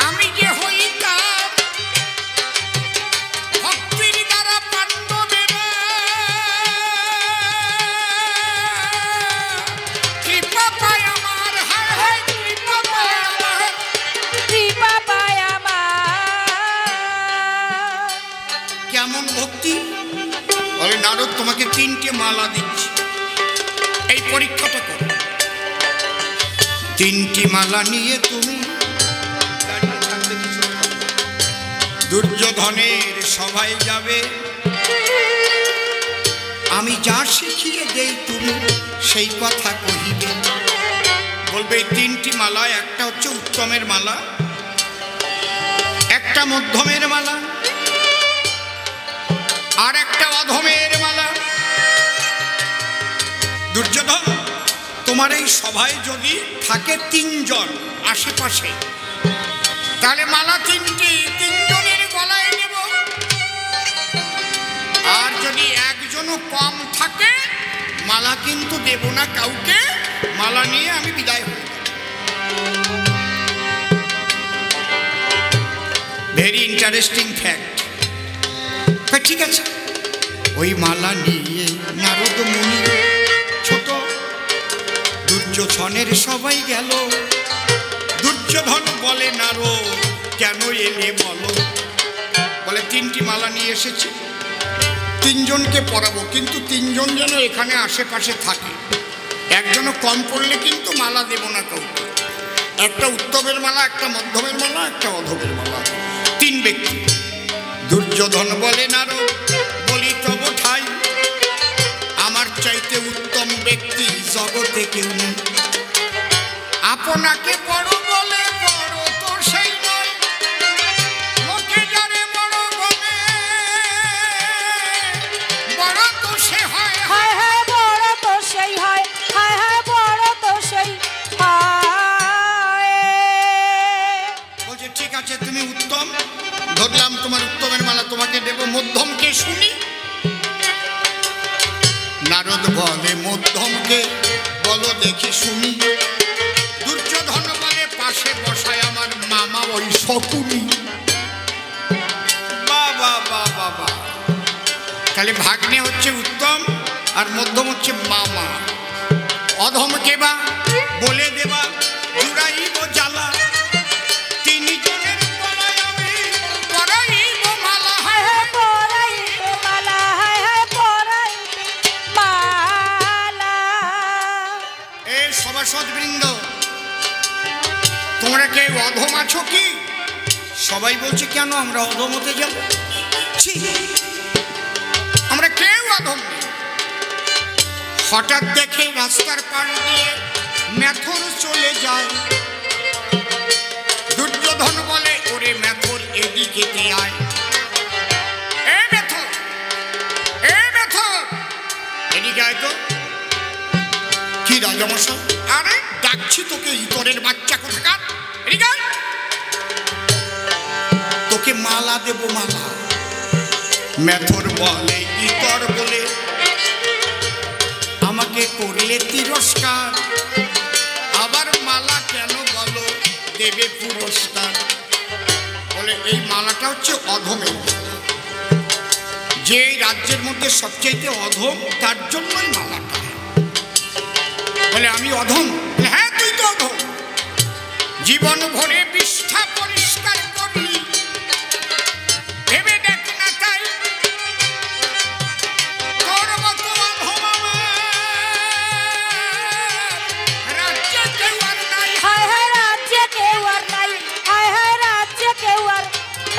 আমি যে হই তার, ভক্তির দ্বারা পাণ্ডবেরা কৃপা পায় আমার। হায় হায় কৃপা পায় আমার, কৃপা পায় আমার। কেমন ভক্তি? বলে নারদ তোমাকে 3টে মালা দিচ্ছি, এই পরীক্ষাটা করো। 3টি মালা নিয়ে তুমি দুর্যোধনের সভায় যাবে। আমি যা শিখিয়ে দেই তুমি সেই কথা কহিবে। বলবে এই 3টি মালা, একটা হচ্ছে উত্তমের মালা, একটা মধ্যমের মালা, আর একটা অধমের মালা। দুর্যোধন, তোমার এই সভায় যদি থাকে 3 জন আশেপাশে, তাহলে মালা 3টি, 3 জনের গলায় নেব। আর যদি একজনও কম থাকে, মালা কিন্তু দেব না কাউকে, মালা নিয়ে আমি বিদায় হই। Very interesting fact. ঠিক আছে, ওই মালা নিয়ে নারদ মুনি ছোট দুর্যোধনের সবাই গেল। দুর্যোধন বলে নারদ কেন এলে বলো? বলে 3টি মালা নিয়ে এসেছি, 3 জনকে পরাবো, কিন্তু 3 জন যেন এখানে আশেপাশে থাকে। একজনও কম পড়লে কিন্তু মালা দেব না কাউকে। একটা উত্তমের মালা, একটা মধ্যমের মালা, একটা অধমের মালা, 3 ব্যক্তি। দুর্যোধন বলে নারদ, বলি ব্যক্তি জগতে কেউ নেই। আপনাকে বড় বলে বড় তো সেই নয়, লোকে যারে বড় বলে বড় তো সে হয়। হায় হায় বড় তো সেই হয়, হায় হায় বড় তো সেই হয়। বলছে ঠিক আছে তুমি উত্তম, ধরলাম তোমার উত্তমের মালা তোমাকে দেব, মধ্যমকে শুনি। নারদ বলে মধ্যমকে বলো দেখি শুনি। দুর্যোধন বলে পাশে বসায় আমার মামা ওই শকুনি। বাবা বাবা বাবা, তাহলে ভাগ্নে হচ্ছে উত্তম আর মধ্যম হচ্ছে মামা। অধমকে বা বলে দেবা জুড়াইব জ্বালা, তিনজনের গলায় আমি পরাইব মালা। হায় হায় পরাইব মালা, হায় হায় পরাইব মালা। এই সভাসদবৃন্দ, তোমরা কেউ অধম আছো কি? সবাই বলছে কেন আমরা অধম হতে যাব? আমরা কেউ অধম নেই। হঠাৎ দেখে রাস্তার পাশ দিয়ে মেথর চলে যায়। দুর্যোধন বলে ওরে মেথর এদিকে আয়। এ মেথর, এ মেথর এদিকে আয় তো। কি রাজামশাই? আরে ডাকছি তোকে, ইতরের বাচ্চা কোথাকার, এদিকে আয়। তোকে মালা দেব মালা। মেথর বলে ইতর বলে আমাকে করলে তিরস্কার, আবার মালা কেন বলো দেবে পুরস্কার। বলে এই মালাটা হচ্ছে অধমের মালা, যে রাজ্যের মধ্যে সবচেয়ে অধম তার জন্যই মালাটা। বলে আমি অধম? হ্যাঁ তুই তো অধম। জীবন ভরে বিষ্ঠা পরিষ্কার করলি, ভেবে দেখ না তাই তোর মতো অধম রাজ্যে কেউ আর নাই। হায় হায় রাজ্যে কেউ আর নাই, হায় হায় রাজ্যে কেউ আর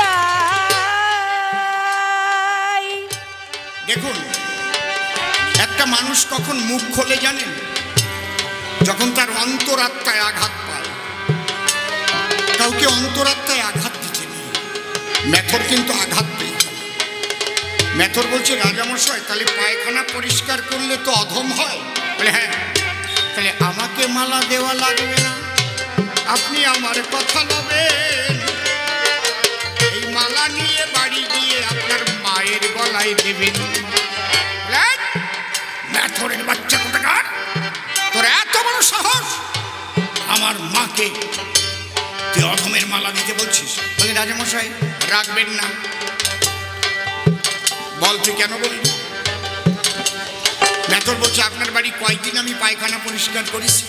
নাই। দেখুন, একটা মানুষ কখন মুখ খোলে জানেন? যখন তার অন্তরাত্মায় আঘাত পায়। কাউকে অন্তরাত্মায় আঘাত দিতে নেই। মেথর কিন্তু আঘাত পেয়েছে। মেথর বলছে রাজামশাই তাহলে পায়খানা পরিষ্কার করলে তো অধম হয়? বলে হ্যাঁ। তাহলে আমাকে মালা দেওয়া লাগবে না, আপনি আমার কথা নেবেন। এই মালা নিয়ে বাড়ি গিয়ে আপনার মায়ের গলায় দেবেন। মেথরের বাচ্চা কোথাকার, তোর এত বড় সাহস আমার মাকে তুই অধমের মালা দিতে বলছিস? বলে রাজামশাই রাখবেন না। বল তুই কেন বলবি? মেথর বলছে আপনার বাড়ি কয়েকদিন আমি পায়খানা পরিষ্কার করেছি,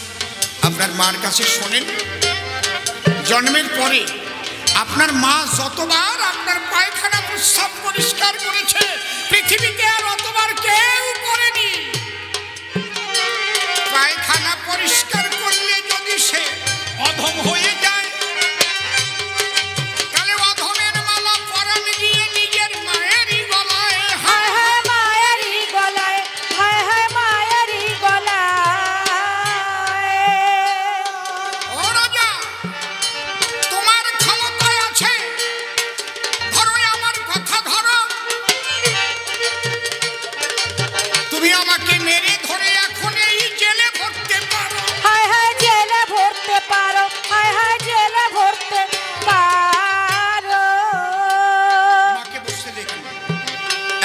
আপনার মার কাছে শোনেন। জন্মের পরে আপনার মা যতবার আপনার পায়খানা প্রস্রাব পরিষ্কার করেছে পৃথিবীতে আর অতবার কেউ করেনি। পায়খানা পরিষ্কার করলে যদি সে অধম হয়ে যায়, তাহলে অধমের মালা পরান গিয়ে নিজের মায়েরই গলায়। হায় হায় মায়েরই গলায়, হায় হায় মায়েরই গলায়। ও রাজা, তোমার ক্ষমতায় আছে, ধরো আমার কথা ধরো। তুমি আমাকে মেরে ধরে এখন এই জেলে ভরতে পারো। হায় হায় জেলে ভরতে পারো, হায় হায় জেলে ভরতে পারো। মাকে বসতে দেখুন।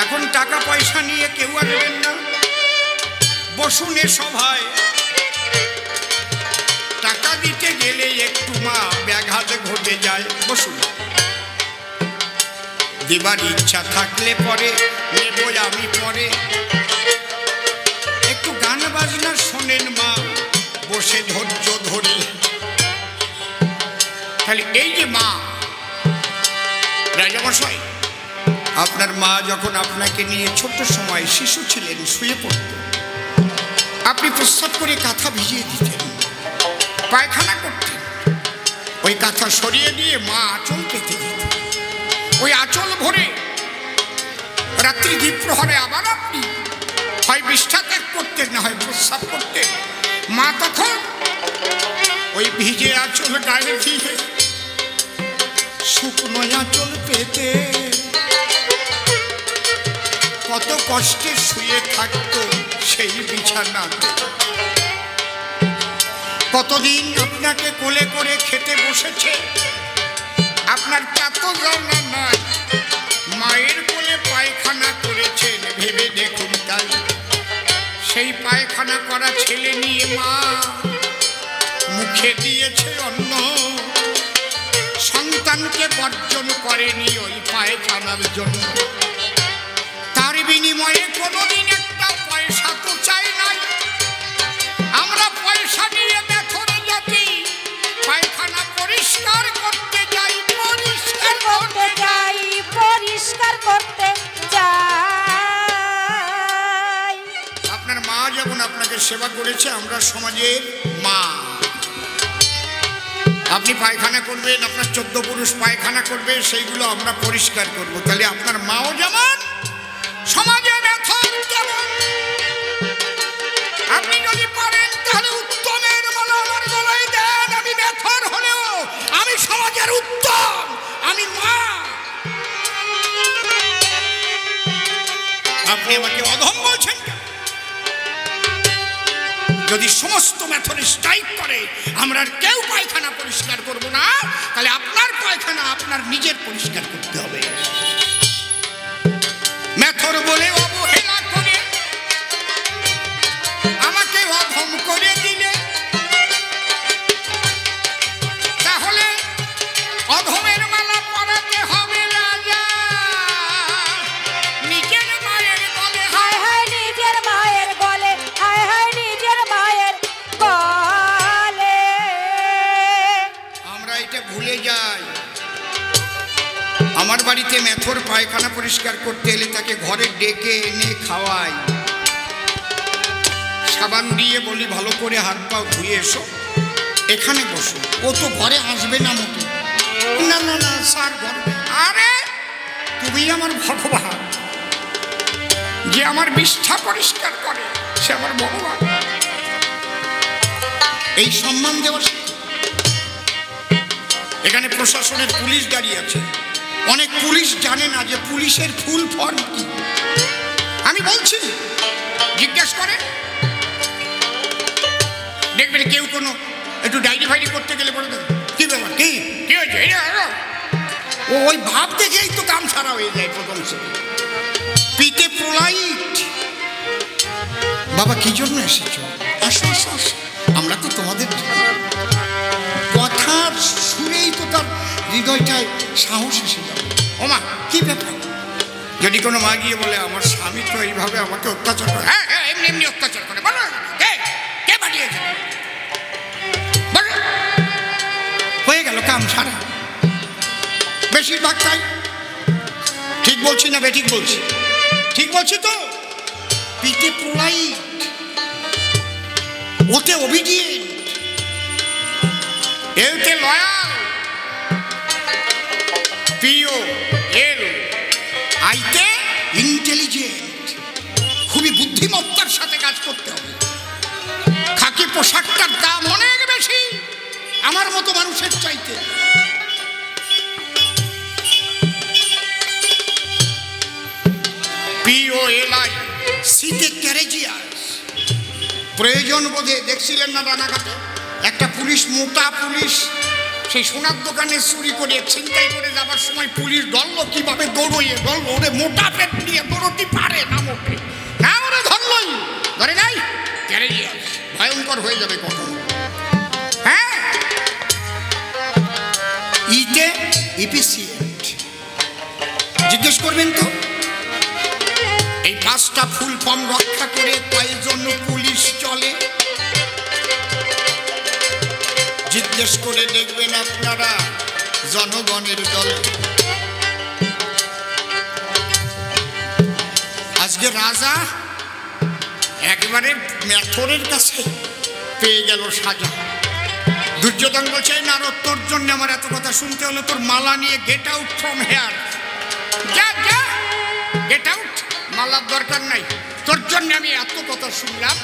এখন টাকা পয়সা নিয়ে কেউ আর দেবেন না, বসুন এ সভায়। টাকা দিতে গেলে একটু মা ব্যাঘাত ঘটে যায়, বসুন। দেবার ইচ্ছা থাকলে পরে নেব আমি পরে। একটু গান বাজনা শোনেন মা, বসে ধৈর্য ধরে। খালি এই যে মা, রাজামশাই আপনার মা যখন আপনাকে নিয়ে ছোট্ট সময় শিশু ছিলেন, শুয়ে পড়ত, আপনি প্রস্রাব করে কাঁথা ভিজিয়ে দিতেন, পায়খানা করতেন। ওই কাঁথা সরিয়ে দিয়ে মা আঁচল পেতে দিত। ওই আঁচল ভরে রাত্রি দ্বীপ্রহরে আবার আপনি হয় বিষ্ঠা ত্যাগ করতেন, না হয় প্রস্রাব করতেন। মা তখন ওই ভিজে আঁচল গায়ে দিয়ে শুকনো আঁচল পেতে কত কষ্টে শুয়ে থাকতো সেই বিছানাতে। কতদিন আপনাকে কোলে করে খেতে বসেছে, আপনার তা তো জানা নাই। মায়ের কোলে পায়খানা করেছেন ভেবে দেখুন তাই। সেই পায়খানা করা ছেলে নিয়ে মা মুখে দিয়েছে অন্ন, সন্তানকে বর্জন করেনি ওই পায়খানার জন্য। তার বিনিময়ে কোনোদিন একটা পয়সা তো চাই নাই। আমরা পয়সা নিয়ে মেথরে যদি পায়খানা পরিষ্কার করতে যাই, পরিষ্কার করতে যাই, পরিষ্কার করতে যাই। আপনার মা যেমন আপনাকে সেবা করেছে, আমরা সমাজের মা। আপনি পায়খানা করবেন, আপনার 14 পুরুষ পায়খানা করবে, সেইগুলো আমরা পরিষ্কার করব। তাহলে আপনার মাও যেমন সমাজে মেথর তেমন। আপনি যদি পারেন তাহলে উত্তমের মালা আমার গলায় দেন। আমি মেথর হলেও আমি সমাজের উত্তম, আমি মা। আপনি আমাকে অধম বলছেন। যদি সমস্ত মেথড স্ট্রাইক করে আমরা আর কেউ পায়খানা পরিষ্কার করব না, তাহলে আপনার পায়খানা আপনার নিজের পরিষ্কার করতে হবে। মেথর বলে অবহেলা করে আমাকে অধম করে দিলে, তাহলে অধমের মালা পরাতে হবে রাজা। নিজের মায়ের গলে, হায় হায় নিজের মায়ের গলে, হায় হায় নিজের মায়ের গলে। আমরা এটা ভুলে যাই। আমার বাড়িতে মেথর পায়খানা পরিষ্কার করতে এলে তাকে ঘরে ডেকে এনে খাওয়াই, সাবান দিয়ে বলি ভালো করে হাত পা ধুয়ে এসো, এখানে বসো। ও তো ঘরে আসবে না মোটে। না না না স্যার ঘরে। আরে তুমি আমার ভগবান, যে আমার বিষ্ঠা পরিষ্কার করে সে আমার ভগবান। এই সম্মান দেওয়া। এখানে প্রশাসনের পুলিশ দাঁড়িয়ে আছে। অনেক পুলিশ জানে না যে পুলিশের ফুল ফর্ম কি। আমি বলছি, জিজ্ঞেস করে দেখবেন কেউ কোনো একটু ডায়েরি ফাইরি করতে গেলে বলে দেবে কি ব্যাপার, কি কি হয়েছে। ও ওই ভাব দেখেই তো কাম সারা হয়ে যায় প্রথম থেকে। পিতে প্রলাইট, বাবা কি জন্য এসেছো, আসো আসো আসো, আমরা তো তোমাদের কথার শুনেই তো তার হৃদয়টায় সাহস এসে যাবে। ও মা কি ব্যাপার। যদি কোনো মা গিয়ে বলে আমার স্বামী তো এইভাবে আমাকে অত্যাচার করে, হ্যাঁ হ্যাঁ এমনি এমনি অত্যাচার করে, বলো কে কে পাঠিয়েছে, হয়ে গেল কাম সারা। বেশিরভাগ তাই। ঠিক বলছি না বেঠিক বলছি? ঠিক বলছি তো। পিতে পোলাইট, ওতে ওবিডিয়েন্ট, এতে লয়াল, পিও এল আইতে ইন্টেলিজেন্ট। খুবই বুদ্ধিমত্তার সাথে কাজ করতে হবে। খাকি পোশাকটার দাম অনেক বেশি আমার মতো মানুষের চাইতে। পিওএলআই সিতে ক্যারেজিয়াস। প্রয়োজন বোধে দেখছিলেন না রানাঘাটে একটা পুলিশ, মোটা পুলিশ, সেই সোনার দোকানে চুরি করে ছিনতাই করে যাবার সময় পুলিশ ধরলো কিভাবে দৌড়িয়ে ধরলো। ওরে মোটা পেট নিয়ে দৌড়তে পারে না মোটে, না ওরে ধরলই, ধরে নাই ক্যারেজিয়াস। ভয়ঙ্কর হয়ে যাবে কখন। হ্যাঁ ইতে ইপিসিয়েন্ট। জিজ্ঞেস করবেন তো এই 5টা ফুল ফর্ম রক্ষা করে কয়জন পুলিশ চলে? জিজ্ঞেস করে দেখবেন আপনারা জনগণের দলে। আজকে রাজা একেবারে মেথরের কাছে পেয়ে গেল সাজা। দুর্যোধন বলছে নারদ তোর জন্য আমার এত কথা শুনতে হলো, তোর মালা নিয়ে গেট আউট ফ্রম হেয়ার। যা যা গেট আউট, মালার দরকার নাই। তোর জন্য আমি এত কথা শুনলাম।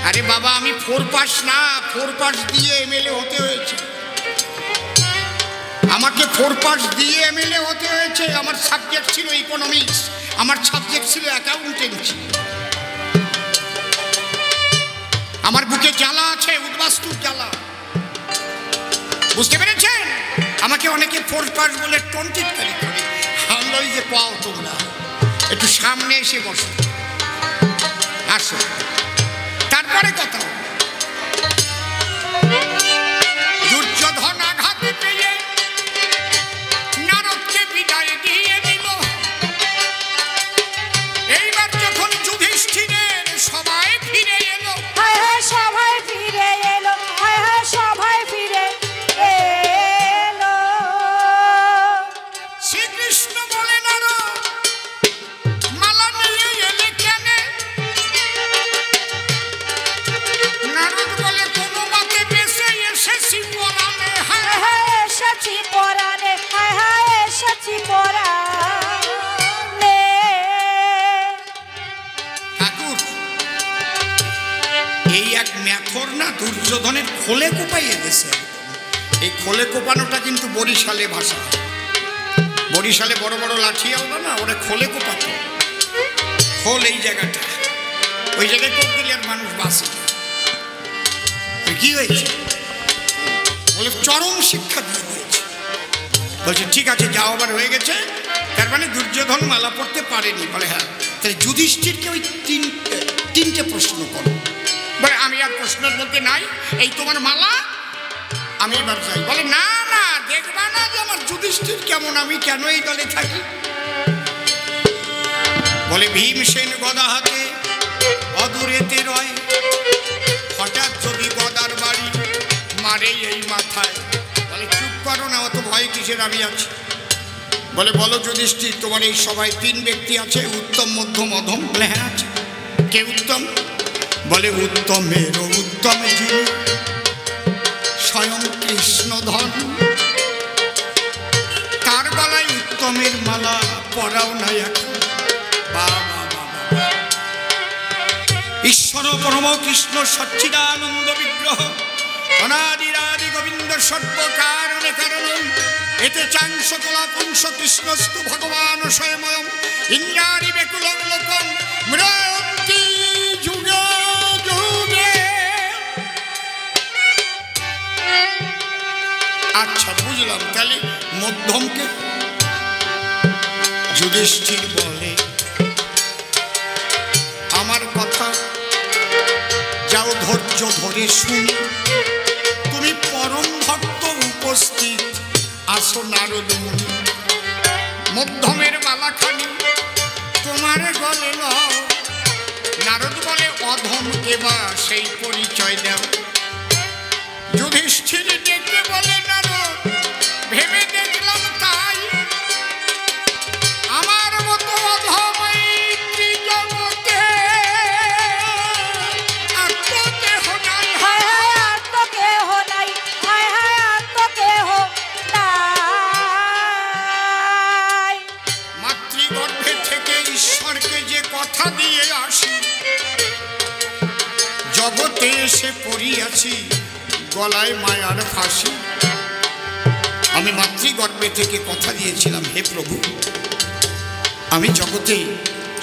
আরে বাবা, আমি 4 পাস না, 4 পাস দিয়ে এমএলএ হতে হয়েছে। আমাকে 4 পাস দিয়ে এমএলএ হতে হয়েছে। আমার সাবজেক্ট ছিল ইকোনমিক্স, আমার সাবজেক্ট ছিল অ্যাকাউন্টেন্সি। আমার বুকে জ্বালা আছে, উদ্বাস্তুর জ্বালা, বুঝতে পেরেছেন? আমাকে অনেকে 4 পাস বলে টন্টিটকারি করে। আমরা ওই যে পাও, তোমরা একটু সামনে এসে বসো, আসো, তারপরে কথা। দুর্যোধন আঘাত পেয়ে নারদকে বিদায় দিয়ে দিল। এইবার যখন যুধিষ্ঠিরের সবাই ফিরে এলো, হায় হায় সবাই ফিরে এলো, হায় হায় সবাই ফিরে এলো। শ্রীকৃষ্ণ বলে, নারদ মালা নিয়ে এলে কেন? নারদ বলে, কোনো মতে বেঁচে এসেছি পরাণে। হায় হায় এসেছি পরাণে, হায় হায় এসেছি পরাণে। ঠাকুর, এই এক মেথর না দুর্যোধনের খোলে কোপাইয়ে গেছে। এই খোলে কোপানোটা কিন্তু বরিশালে ভাষা। বরিশালে বড় বড় লাঠি আলবা না, ওরা খোলে কোপাতো। খোল এই জায়গাটা, ওই জায়গায় কোপ দিলে আর মানুষ বাঁচে। কি হয়েছে? বলে চরম শিক্ষা দিয়ে দিয়েছে। বলছে ঠিক আছে, যাও, আবার হয়ে গেছে। তার মানে দুর্যোধন মালা পড়তে পারেনি। বলে হ্যাঁ, তাহলে যুধিষ্ঠিরকে ওই তিনটে প্রশ্ন করো। বলে আমি আর প্রশ্নের মধ্যে নাই, এই তোমার মালা, আমি এবার যাই। বলে না না, দেখবা না যে আমার যুধিষ্ঠির কেমন, আমি কেন এই দলে থাকি? বলে ভীমসেন গদা হাতে অদূরেতে রয়, হঠাৎ যদি গদার বাড়ি মারে এই মাথায়। বলে চুপ করো না, অত ভয় কিসের, আমি আছি। বলে বলো যুধিষ্ঠির, তোমার এই সবাই 3 ব্যক্তি আছে, উত্তম, মধ্যম, অধম। বলে হ্যাঁ আছে। কে উত্তম? বলে উত্তমেরও উত্তম যিনি, স্বয়ং কৃষ্ণধন। তার গলায় উত্তমের মালা পরাও না এখন। বাবা বাবা, ঈশ্বর পরম কৃষ্ণ সচ্চিদানন্দ বিগ্রহ, অনাদিরাদি গোবিন্দ সর্বকারণে কারণম, এতে চাংশ কলা পুংস কৃষ্ণস্তু ভগবান স্বয়ময়ম, ইন্দ্রাণি বেকুলং লোকং মৃয়ন্তি যুগে যুগে। আচ্ছা বুঝলাম, তাহলে মধ্যমকে? যুধিষ্ঠির বলে আমার কথা যাও ধৈর্য ধরে শুনি। তুমি পরম ভক্ত উপস্থিত আসো নারদ মুনি। মধ্যমের মালাখানি তোমার গলে লও। নারদ বলে অধমকে বা সেই পরিচয় দাও। যুধিষ্ঠির ডেকে বলে নারদ, ভেবে দেখলাম তাই, আমার মতো অধম এই ত্রিজগতে আর তো কেহ নাই। হায় হায় আর তো কেহ নাই, হায় হায় আর তো কেহ নাই। মাতৃগর্ভে থেকে ঈশ্বরকে যে কথা দিয়ে আসি, জগতে এসে পড়িয়াছি গলায় মায়ার ফাঁসি। আমি মাতৃগর্ভে থেকে কথা দিয়েছিলাম, হে প্রভু, আমি জগতে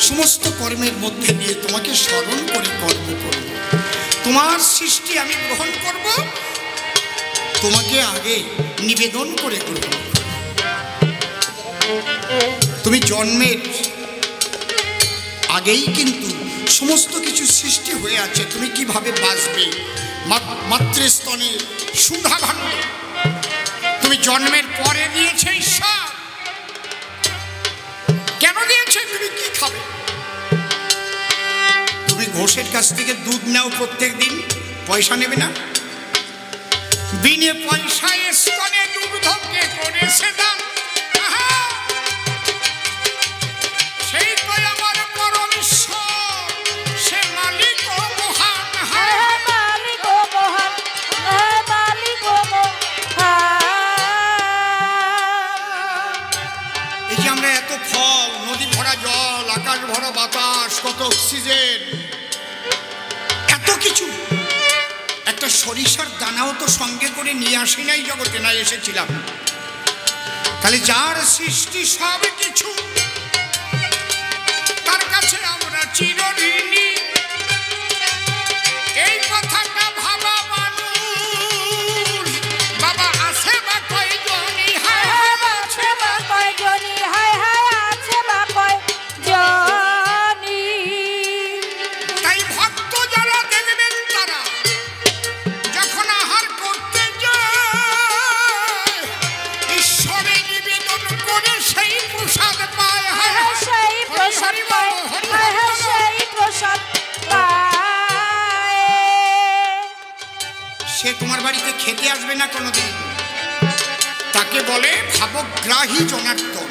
সমস্ত কর্মের মধ্যে দিয়ে তোমাকে স্মরণ করে কর্ম করব। তোমার সৃষ্টি আমি গ্রহণ করব, তোমাকে আগে নিবেদন করে গ্রহণ করব। তুমি জন্মের আগেই কিন্তু সমস্ত কিছু সৃষ্টি হয়ে আছে, তুমি কিভাবে বাঁচবে? মাতৃস্তনে সুধা ভাণ্ড তুমি জন্মের পরে দিয়েছে ঈশ্বর। কেন দিয়েছে? তুমি কি খাবে? তুমি ঘোষের কাছ থেকে দুধ নাও প্রত্যেক দিন, পয়সা নেবে না? বিনে পয়সায় স্তনে দুগ্ধকে করেছে দাম। সেই তো আমার পরম ঈশ্বর, সে মালিক ও মহান। হায় হায় মালিক ও মহান, হায় মালিক ও মহান। এই যে আমরা এত ফল, নদী ভরা জল, আকাশ ভরা বাতাস, কত অক্সিজেন, এত কিছু। একটা সরিষার দানাও তো সঙ্গে করে নিয়ে আসি নাই জগতে, না এসেছিলাম। তাহলে যার সৃষ্টি সব কিছু, তার কাছে আমরা চিরঋণী। এই কথাটা ভাবা মানুষ বাবা আছে বা কয়জনই, হায় হায় আছে বা কয়জনই, হায় হায় আছে বা কয়জনই। তাই ভক্ত যারা দেখবেন তারা যখন আহার করতে যায় ঈশ্বরে নিবেদন করে সেই প্রসাদ পায়। হায় হায় সেই প্রসাদ পায়, হায় হায় সেই প্রসাদ পায়। সে তোমার বাড়িতে খেতে আসবে না কোনোদিন, তাকে বলে ভাবগ্রাহী জনার্দন।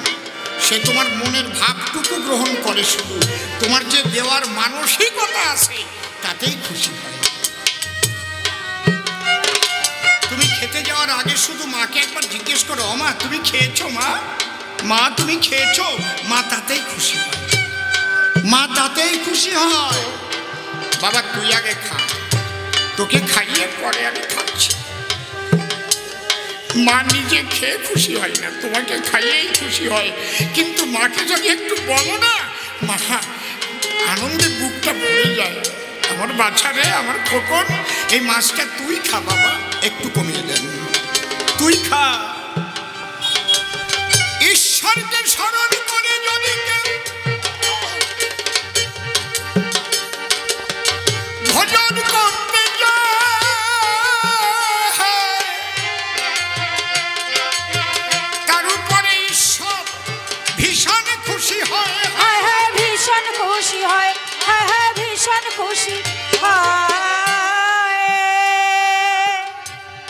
সে তোমার মনের ভাবটুকু গ্রহণ করে, শুধু তোমার যে দেওয়ার মানসিকতা আছে তাতেই খুশি হয়। তুমি খেতে যাওয়ার আগে শুধু মাকে একবার জিজ্ঞেস করো, মা তুমি খেয়েছো? মা মা তুমি খেয়েছো? মা তাতেই খুশি হয়, মা তাতেই খুশি হয়। বাবা তুই আগে খা, তোকে খাইয়ে পরে আমি খাচ্ছি। মা নিজে খেয়ে খুশি হয় না, তোমাকে খাইয়েই খুশি হয়। কিন্তু মাকে যদি একটু বলো না, মা আনন্দে বুকটা ভরে যায়। আমার বাচ্চা রে, আমার খোকন, এই মাছটা তুই খা বাবা, একটু কমিয়ে দেন, তুই খা। ঈশ্বরকে স্মরণ করে যদি ভজন করতে যায়, তার উপরে ঈশ্বর ভীষণ খুশি হয়। হায় হায় ভীষণ খুশি হয়, হায় হায় ভীষণ খুশি হয়।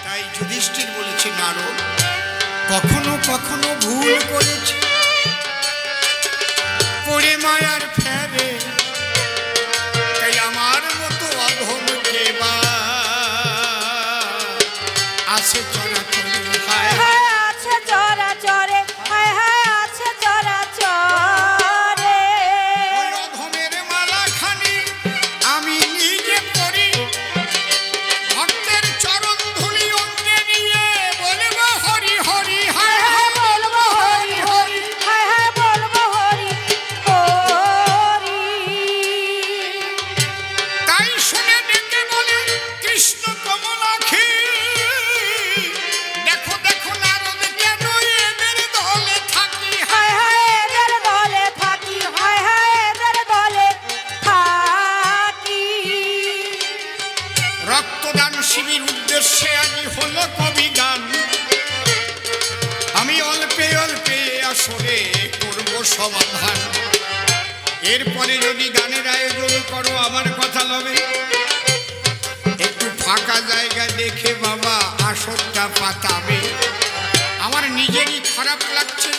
তাই যুধিষ্ঠির বলেছে, নারদ কখনো কখনো ভুল করেছে, পড়ে মায়ার ফেরে, তাই আমার মতো অধম কে বা আছে চরাচরে। হায় হায় আছে চরাচরে, হায় হায় আছে চরাচরে। ওই অধমের মালাখানি আমি নিজে পড়ি, ভক্তের চরণ ধুলি অঙ্গে নিয়ে বলবো হরি হরি। হায় হায় হায় বলবো হরি হরি, হায় হায় বলবো হরি হরি। তাই শুনে ডেকে বলে কৃষ্ণ কমলাক্ষী, দেখো দেখো নারদ কেন এদের দলে থাকি। হায় হায় এদের দলে থাকি, হায় হায় এদের দলে থাকি। রক্তদান শিবির উদ্দেশ্যে আজ হলো কবি গান, আমি অল্পে অল্পে আসরে করব সমাধান। এরপরে যদি গানের আয়োজন করো আমার কথা লবে, একটু ফাঁকা জায়গা দেখে বাবা আসরটা পাতাবে। আমার নিজেরই খারাপ লাগছে,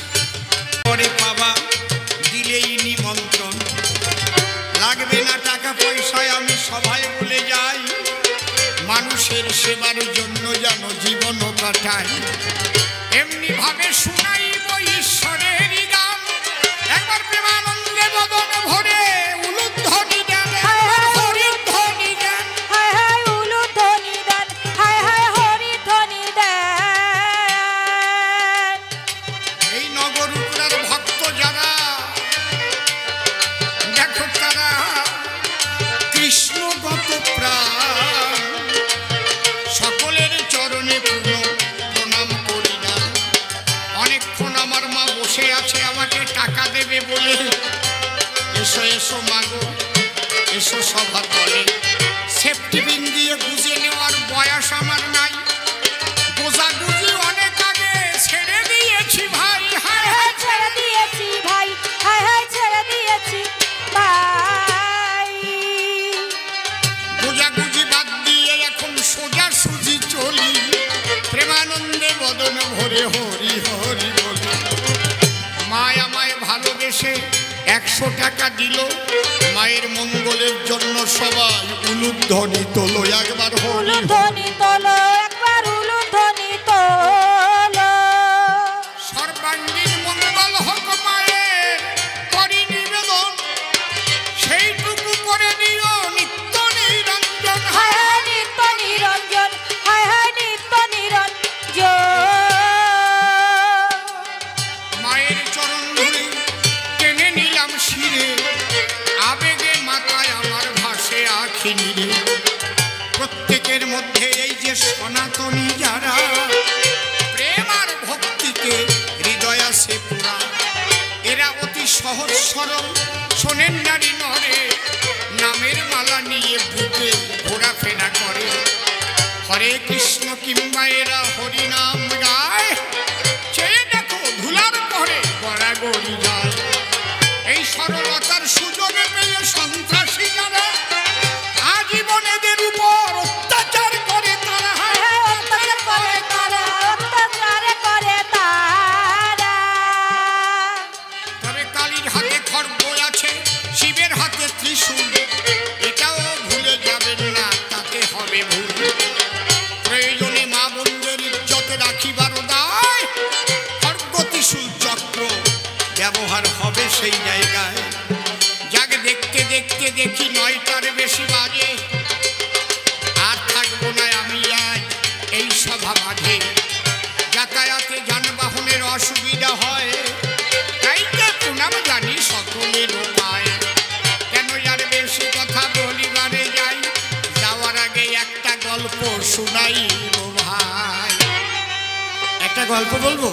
পরে পাবা দিলেই নিমন্ত্রণ, লাগবে না টাকা পয়সায় আমি সবাই বলে যাই, মানুষের সেবার জন্য যেন জীবন কাটাই। এমনি ভাবে শুনাইব ঈশ্বরের গান, একবার প্রেমানন্দে বদন ভরে উলুধ্বনি দেন, হরির ধ্বনি দেন। হায় হায় উলুধ্বনি দেন, হায় হায় হরি ধ্বনি দেন। এই নগরুকুরার ভক্ত যারা, দেখো তারা কৃষ্ণগত প্রাণ, সকলের চরণে প্রণাম করি না। অনেকক্ষণ আমার মা বসে আছে আমাকে টাকা দেবে বলে, এসো এসো মাগো, এসো সভা তলে। সেফটি পিন দিয়ে গুজে নেওয়ার বয়স আমার নাই, গোজাগুজি অনেক আগে ছেড়ে দিয়েছি ভাই। হায় হায় হায় ছেড়ে দিয়েছি ভাই, হায় হায় ছেড়ে দিয়েছি ভাই। গোজাগুজি বাদ দিয়ে এখন সোজা সুজি চলি, প্রেমানন্দে বদন ভরে হরি হরি বলি। মায় আমায় ভালোবেসে 100 টাকা দিল, মায়ের মঙ্গলের জন্য সবাই উলুধ্বনি তোলো একবার হরি। উলুধ্বনি তোলো, একবার উলুধ্বনি তোলো। সর্বাঙ্গীন মঙ্গল হোক মায়ের, করি নিবেদন দেখিনি রে। প্রত্যেকের মধ্যে এই যে সনাতনী যারা প্রেম আর ভক্তিতে হৃদয় আছে পুরা, এরা অতি সহজ সরল শোনেন নারী নরে, নামের মালা নিয়ে বুকে ঘোরাফেরা করে। হরে কৃষ্ণ কিংবা এরা হরিনাম গায়, চেয়ে দেখো ধুলার পরে গড়াগড়ি যায়। এই সরলতার সুযোগে পেয়ে সন্ত্রাসী যারা আজীবন এদের উপর অত্যাচার করে তারা, অত্যাচার করে তারা, অত্যাচার করে তারা। তবে কালীর হাতে খড়গ আছে, শিবের হাতে ত্রিশূল, এটাও ভুলে যাবেন না, তাতে হবে ভুল। প্রয়োজনে মা বোনদের ইজ্জতে রাখিবার দায়, খড়গ ত্রিশূল চক্র ব্যবহার হবে সেই জায়গায়। যাকে দেখতে দেখতে দেখি 9টার বেশি বাজে, আর থাকবো না আমি আজ এই সভা মাঝে। যাতায়াতে যানবাহনের অসুবিধা হয়, তাই তো প্রণাম জানি সকলের উপায়। কেন আর বেশি কথা বলিবারে যাই, যাওয়ার আগে একটা গল্প শোনাই গো ভাই। একটা গল্প বলবো।